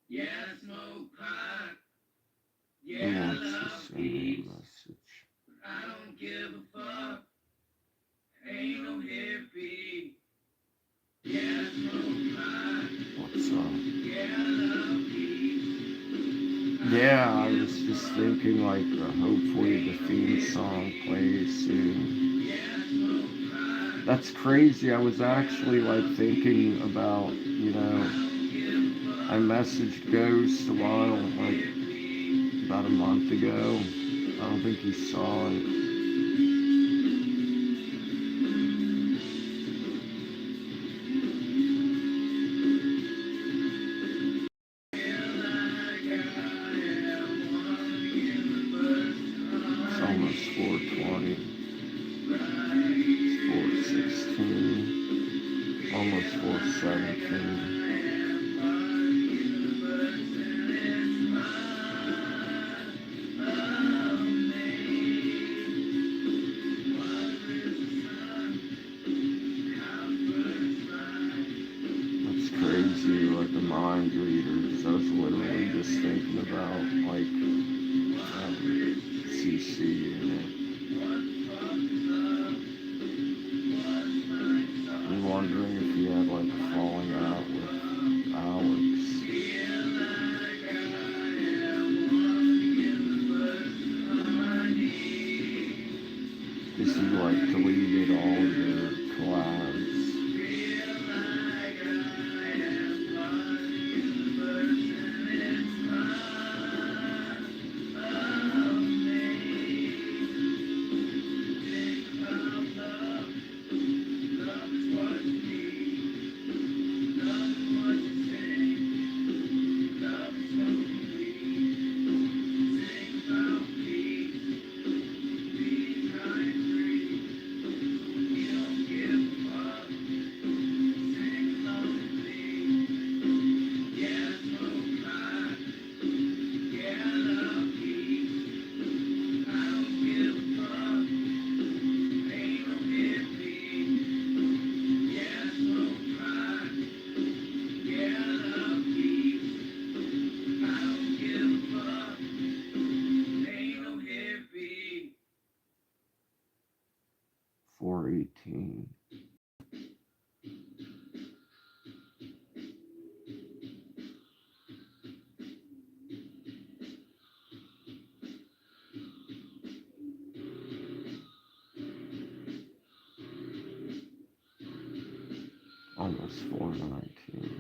Who wants to send me a message? What's up? Yeah, I was just thinking like hopefully the theme song plays soon. That's crazy. I was actually like thinking about, I messaged Ghost a while, like about a month ago. I don't think he saw it. It's almost 4:20. It's 4:16. Almost 4:17. It's crazy, like the mind readers. I was literally just thinking about like CC and I'm wondering if he had like a falling out with Alex. Because he like deleted all your collabs. $4.18. Almost 4:19.